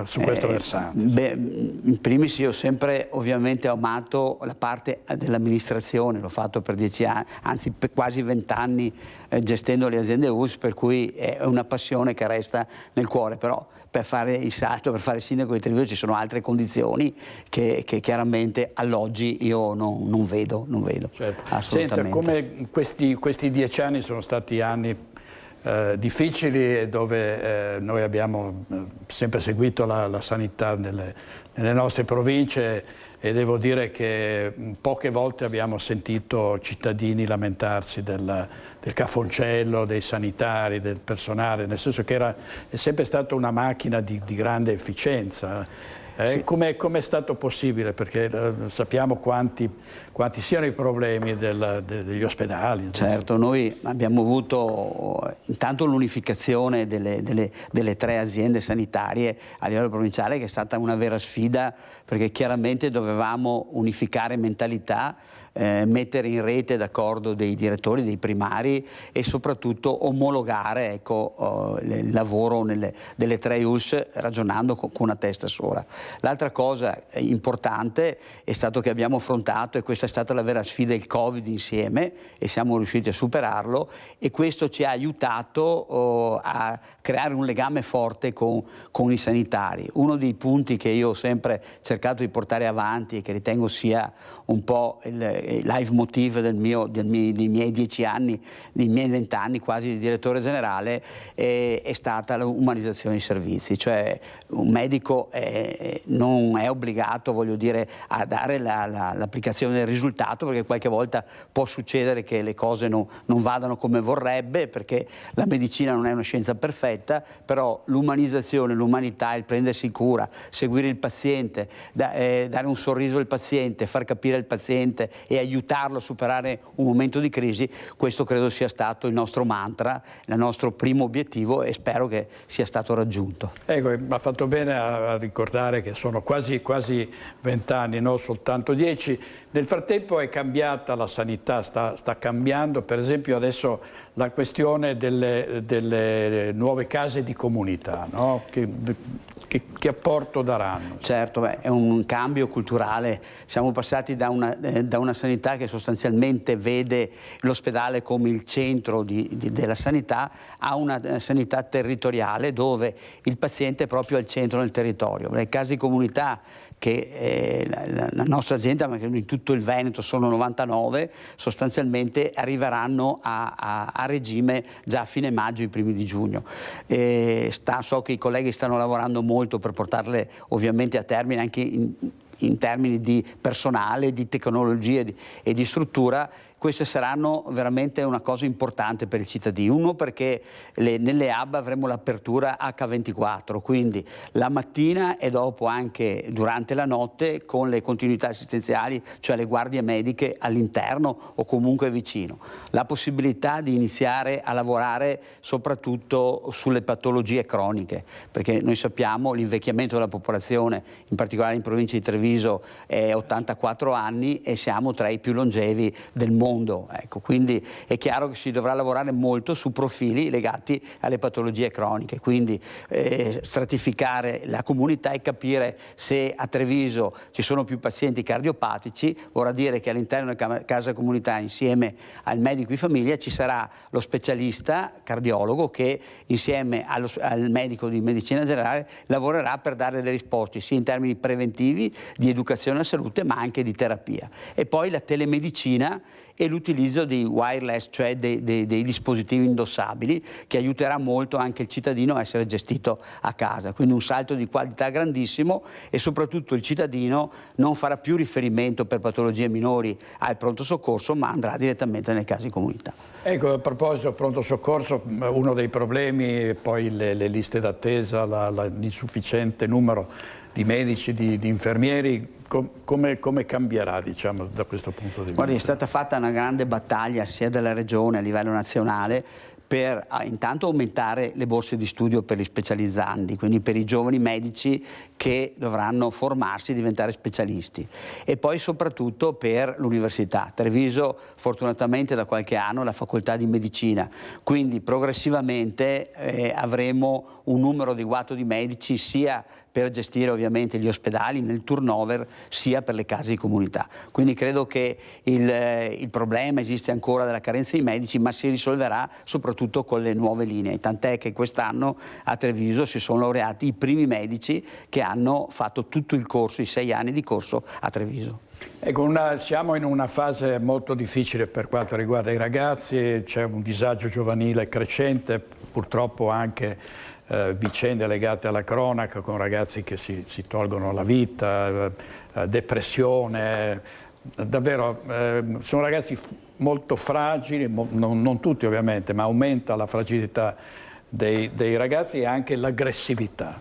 su questo versante. Beh, in primis io sempre ovviamente ho amato la parte dell'amministrazione, l'ho fatto per 10 anni, anzi per quasi 20 anni gestendo le aziende ULSS, per cui è una passione che resta nel cuore, però per fare il salto, per fare il sindaco di Treviso ci sono altre condizioni che chiaramente all'oggi io non vedo certo. Assolutamente. Senta, come questi 10 anni sono stati anni difficili dove noi abbiamo sempre seguito la sanità nelle nostre province e devo dire che poche volte abbiamo sentito cittadini lamentarsi del cafoncello, dei sanitari, del personale, nel senso che è sempre stata una macchina di grande efficienza. Sì. Come è stato possibile? Perché sappiamo quanti siano i problemi degli ospedali. Certo, noi abbiamo avuto intanto l'unificazione delle 3 aziende sanitarie a livello provinciale, che è stata una vera sfida, perché chiaramente dovevamo unificare mentalità, mettere in rete d'accordo dei direttori, dei primari e soprattutto omologare, ecco, il lavoro delle 3 ULSS ragionando con una testa sola. L'altra cosa importante è stato che abbiamo affrontato, e questa è stata la vera sfida, il Covid insieme, e siamo riusciti a superarlo, e questo ci ha aiutato a creare un legame forte con i sanitari. Uno dei punti che io ho sempre cercato di portare avanti e che ritengo sia un po' il live motive dei miei 10 anni, dei miei 20 anni quasi di direttore generale, è stata l'umanizzazione dei servizi. Cioè un medico non è obbligato, voglio dire, a dare l'applicazione del risultato, perché qualche volta può succedere che le cose non vadano come vorrebbe, perché la medicina non è una scienza perfetta, però l'umanizzazione, l'umanità, il prendersi cura, seguire il paziente, dare un sorriso al paziente, far capire al paziente e aiutarlo a superare un momento di crisi, questo credo sia stato il nostro mantra, il nostro primo obiettivo, e spero che sia stato raggiunto. Ecco, ha fatto bene a ricordare che sono quasi 20 anni, non soltanto 10. Nel frattempo è cambiata la sanità, sta cambiando, per esempio adesso la questione delle nuove case di comunità, no? Che apporto daranno? Certo, è un cambio culturale. Siamo passati da una sanità che sostanzialmente vede l'ospedale come il centro della sanità a una sanità territoriale dove il paziente è proprio al centro del territorio. Le case di comunità che la nostra azienda, ma che in tutto il Veneto Veneto sono 99, sostanzialmente arriveranno a regime già a fine maggio, i primi di giugno. So che i colleghi stanno lavorando molto per portarle ovviamente a termine anche in termini di personale, di tecnologie e di struttura. Queste saranno veramente una cosa importante per i cittadini. Uno, perché nelle hub avremo l'apertura H24, quindi la mattina e dopo anche durante la notte, con le continuità assistenziali, cioè le guardie mediche all'interno o comunque vicino. La possibilità di iniziare a lavorare soprattutto sulle patologie croniche, perché noi sappiamo l'invecchiamento della popolazione, in particolare in provincia di Treviso, è 84 anni e siamo tra i più longevi del mondo. Ecco, quindi è chiaro che si dovrà lavorare molto su profili legati alle patologie croniche, quindi stratificare la comunità e capire se a Treviso ci sono più pazienti cardiopatici. Vorrà dire che all'interno della casa comunità, insieme al medico di famiglia, ci sarà lo specialista cardiologo che insieme al medico di medicina generale lavorerà per dare le risposte sia in termini preventivi, di educazione alla salute, ma anche di terapia. E poi la telemedicina e l'utilizzo di wireless, cioè dei dispositivi indossabili, che aiuterà molto anche il cittadino a essere gestito a casa. Quindi un salto di qualità grandissimo, e soprattutto il cittadino non farà più riferimento per patologie minori al pronto soccorso, ma andrà direttamente nelle case di comunità. Ecco, a proposito del pronto soccorso, uno dei problemi è poi le liste d'attesa, l'insufficiente numero di medici, di infermieri. Come cambierà, diciamo, da questo punto di vista? Guardi, è stata fatta una grande battaglia sia dalla Regione a livello nazionale per intanto aumentare le borse di studio per gli specializzandi, quindi per i giovani medici che dovranno formarsi e diventare specialisti, e poi soprattutto per l'università. Treviso fortunatamente da qualche anno ha la facoltà di medicina, quindi progressivamente avremo un numero adeguato di medici sia per gestire ovviamente gli ospedali nel turnover, sia per le case di comunità. Quindi credo che il problema esiste ancora della carenza di medici, ma si risolverà soprattutto con le nuove linee, tant'è che quest'anno a Treviso si sono laureati i primi medici che hanno fatto tutto il corso, i 6 anni di corso a Treviso. Ecco, siamo in una fase molto difficile per quanto riguarda i ragazzi, c'è un disagio giovanile crescente, purtroppo anche vicende legate alla cronaca con ragazzi che si tolgono la vita, depressione, davvero sono ragazzi molto fragili, non tutti ovviamente, ma aumenta la fragilità dei ragazzi e anche l'aggressività.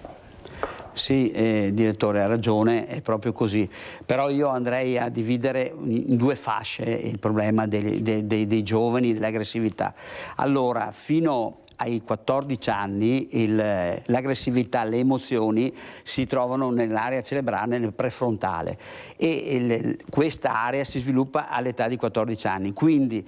Sì, direttore, ha ragione, è proprio così, però io andrei a dividere in 2 fasce il problema dei giovani, dell'aggressività. Allora, fino ai 14 anni l'aggressività, le emozioni si trovano nell'area cerebrale, nel prefrontale, e questa area si sviluppa all'età di 14 anni, quindi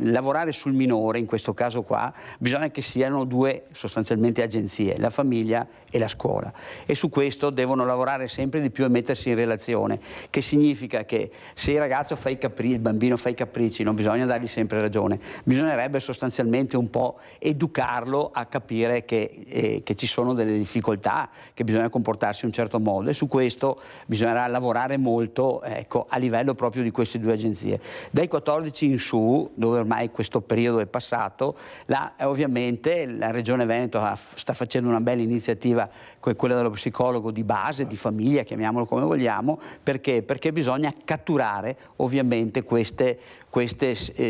lavorare sul minore, in questo caso qua, bisogna che siano 2 sostanzialmente agenzie, la famiglia e la scuola, e su questo devono lavorare sempre di più e mettersi in relazione, che significa che se il bambino fa i capricci non bisogna dargli sempre ragione, bisognerebbe sostanzialmente un po' educarlo a capire che ci sono delle difficoltà, che bisogna comportarsi in un certo modo, e su questo bisognerà lavorare molto, ecco, a livello proprio di queste 2 agenzie. Dai 14 in su, dove ormai questo periodo è passato, ovviamente la Regione Veneto sta facendo una bella iniziativa, quella dello psicologo di base, di famiglia, chiamiamolo come vogliamo, perché bisogna catturare ovviamente queste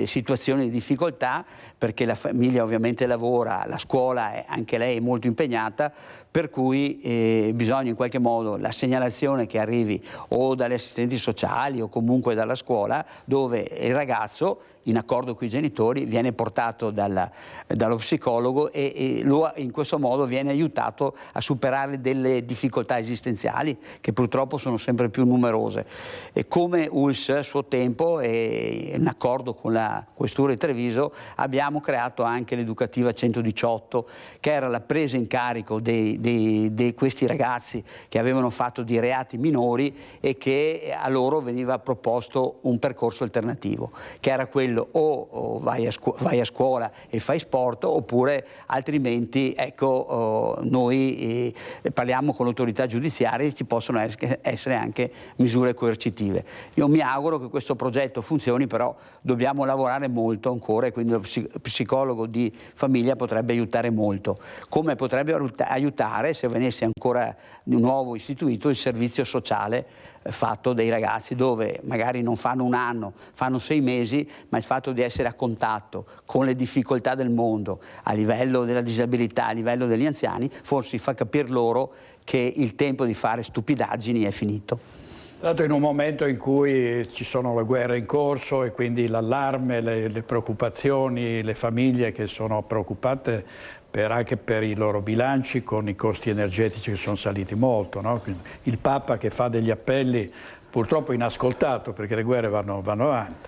situazioni di difficoltà, perché la famiglia ovviamente lavora, la scuola anche lei è molto impegnata, per cui bisogna in qualche modo la segnalazione che arrivi o dalle assistenti sociali o comunque dalla scuola, dove il ragazzo, in accordo con i genitori, viene portato dallo psicologo e in questo modo viene aiutato a superare delle difficoltà esistenziali che purtroppo sono sempre più numerose. E come ULS a suo tempo, in accordo con la Questura di Treviso, abbiamo creato anche l'educativo direttiva 118, che era la presa in carico di questi ragazzi che avevano fatto di reati minori e che a loro veniva proposto un percorso alternativo, che era quello o vai a scuola e fai sport, oppure altrimenti ecco, noi parliamo con l'autorità giudiziaria e ci possono essere anche misure coercitive. Io mi auguro che questo progetto funzioni, però dobbiamo lavorare molto ancora e quindi lo psicologo di famiglia potrebbe aiutare molto, come potrebbe aiutare, se venisse ancora di nuovo istituito, il servizio sociale fatto dei ragazzi, dove magari non fanno un anno, fanno 6 mesi, ma il fatto di essere a contatto con le difficoltà del mondo a livello della disabilità, a livello degli anziani, forse fa capire loro che il tempo di fare stupidaggini è finito. Tanto in un momento in cui ci sono le guerre in corso e quindi l'allarme, le preoccupazioni, le famiglie che sono preoccupate anche per i loro bilanci con i costi energetici che sono saliti molto, no? Il Papa che fa degli appelli purtroppo inascoltato, perché le guerre vanno avanti.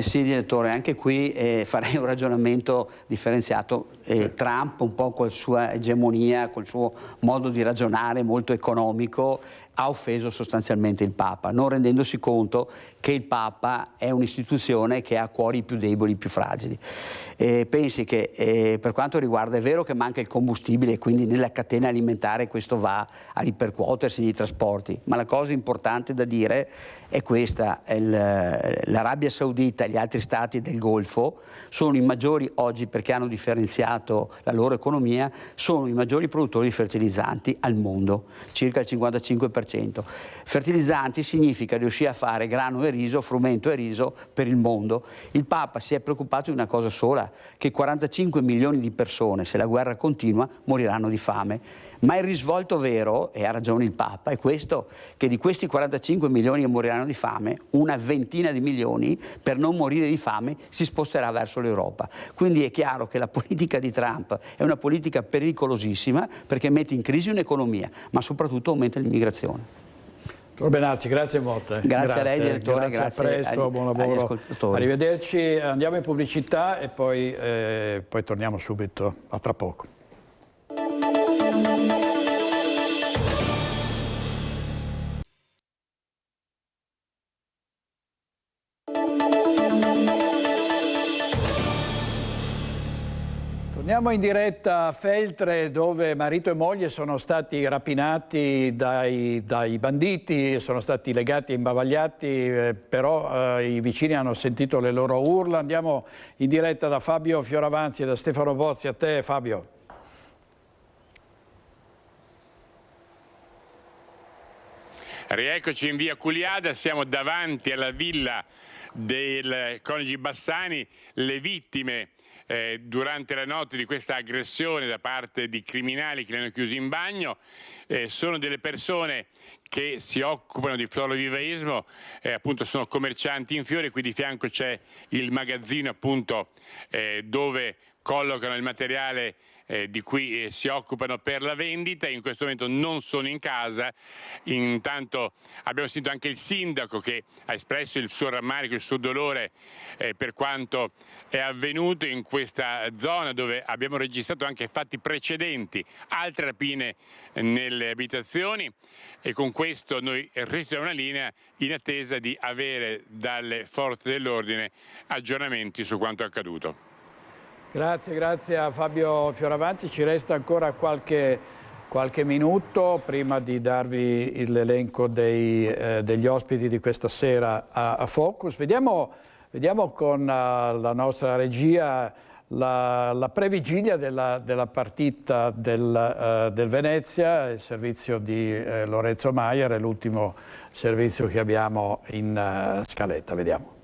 Sì, direttore, anche qui farei un ragionamento differenziato. Trump, un po' con la sua egemonia, col suo modo di ragionare molto economico, ha offeso sostanzialmente il Papa, non rendendosi conto che il Papa è un'istituzione che ha a cuore i più deboli, i più fragili. Pensi che per quanto riguarda, è vero che manca il combustibile e quindi nella catena alimentare questo va a ripercuotersi nei trasporti, ma la cosa importante da dire è questa: l'Arabia Saudita e gli altri stati del Golfo sono i maggiori oggi, perché hanno differenziato la loro economia, sono i maggiori produttori di fertilizzanti al mondo, circa il 55%. Fertilizzanti significa riuscire a fare grano e riso, frumento e riso per il mondo. Il Papa si è preoccupato di una cosa sola, che 45 milioni di persone, se la guerra continua, moriranno di fame. Ma il risvolto vero, e ha ragione il Papa, è questo, che di questi 45 milioni che moriranno di fame, una ventina di milioni, per non morire di fame, si sposterà verso l'Europa. Quindi è chiaro che la politica di Trump è una politica pericolosissima, perché mette in crisi un'economia, ma soprattutto aumenta l'immigrazione. Dottor Benazzi, grazie molte. Grazie a lei, direttore. Grazie, a presto, buon lavoro. Arrivederci, andiamo in pubblicità e poi torniamo subito, a tra poco. Torniamo in diretta a Feltre, dove marito e moglie sono stati rapinati dai banditi, sono stati legati e imbavagliati, però i vicini hanno sentito le loro urla. Andiamo in diretta da Fabio Fioravanti e da Stefano Bozzi. A te, Fabio. Rieccoci in via Culiada, siamo davanti alla villa dei coniugi Bassani, le vittime durante la notte di questa aggressione da parte di criminali che li hanno chiusi in bagno. Sono delle persone che si occupano di florovivaismo, appunto sono commercianti in fiori. Qui di fianco c'è il magazzino, appunto, dove collocano il materiale di cui si occupano per la vendita. In questo momento non sono in casa. Intanto abbiamo sentito anche il sindaco che ha espresso il suo rammarico, il suo dolore per quanto è avvenuto in questa zona, dove abbiamo registrato anche fatti precedenti, altre rapine nelle abitazioni, e con questo noi restituiamo una linea in attesa di avere dalle forze dell'ordine aggiornamenti su quanto accaduto. Grazie a Fabio Fioravanti. Ci resta ancora qualche minuto prima di darvi l'elenco degli ospiti di questa sera a Focus. Vediamo con la nostra regia la previgilia della partita del Venezia. Il servizio di Lorenzo Maier è l'ultimo servizio che abbiamo in scaletta. Vediamo.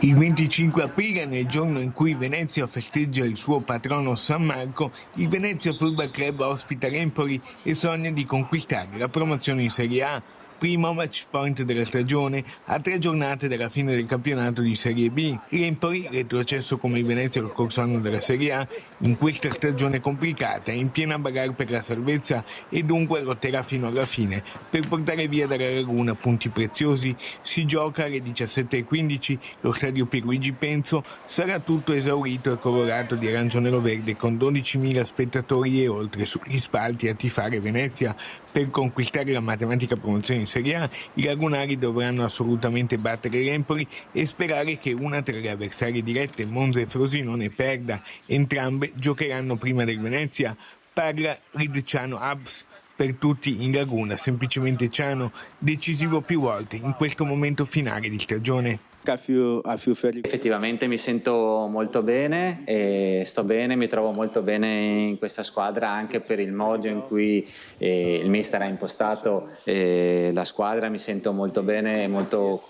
Il 25 aprile, nel giorno in cui Venezia festeggia il suo patrono San Marco, il Venezia Football Club ospita l'Empoli e sogna di conquistare la promozione in Serie A. primo match point della stagione a 3 giornate dalla fine del campionato di Serie B. L'Empoli, retrocesso come il Venezia lo scorso anno della Serie A, in questa stagione complicata è in piena bagarre per la salvezza e dunque lotterà fino alla fine per portare via dalla Laguna punti preziosi. Si gioca alle 17:15, lo stadio Pierluigi Penzo sarà tutto esaurito e colorato di arancio-nero-verde con 12.000 spettatori e oltre sugli spalti a tifare Venezia. Per conquistare la matematica promozione in Serie A, i lagunari dovranno assolutamente battere l'Empoli e sperare che una tra le avversarie dirette, Monza e Frosinone, perda. Entrambe giocheranno prima del Venezia. Parla Ridciano Abs. Per tutti in Laguna, semplicemente Ciano, decisivo più volte in questo momento finale di stagione. Effettivamente mi sento molto bene e sto bene, mi trovo molto bene in questa squadra anche per il modo in cui il mister ha impostato la squadra. Mi sento molto bene e molto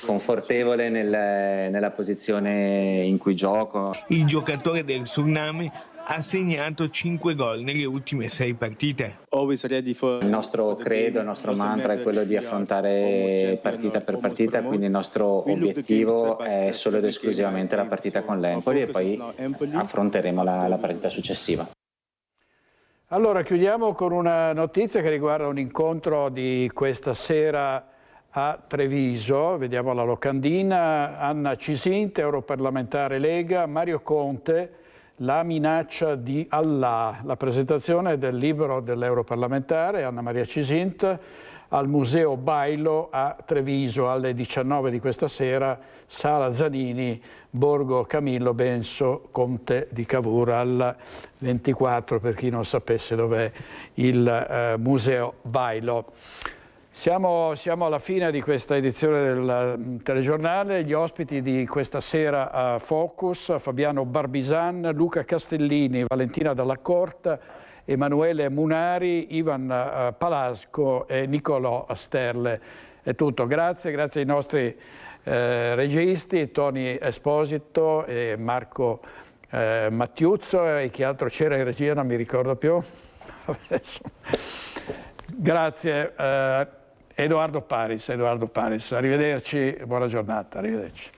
confortevole nella posizione in cui gioco. Il giocatore del Suriname ha segnato 5 gol nelle ultime 6 partite. Il nostro credo, il nostro mantra è quello di affrontare partita per partita, quindi il nostro obiettivo è solo ed esclusivamente la partita con l'Empoli e poi affronteremo la partita successiva. Allora chiudiamo con una notizia che riguarda un incontro di questa sera a Treviso. Vediamo la locandina. Anna Cisint, europarlamentare Lega, Mario Conte, la minaccia di Allah, la presentazione del libro dell'europarlamentare Anna Maria Cisint al Museo Bailo a Treviso alle 19 di questa sera, Sala Zanini, Borgo Camillo Benso, Conte di Cavour, al 24 per chi non sapesse dov'è il Museo Bailo. Siamo alla fine di questa edizione del telegiornale. Gli ospiti di questa sera a Focus: Fabiano Barbisan, Luca Castellini, Valentina Dalla Corta, Emanuele Munari, Ivan Palasco e Nicolò Sterle. È tutto. Grazie ai nostri registi, Tony Esposito e Marco Mattiuzzo, e chi altro c'era in regia non mi ricordo più. Grazie. Edoardo Paris, arrivederci, buona giornata, arrivederci.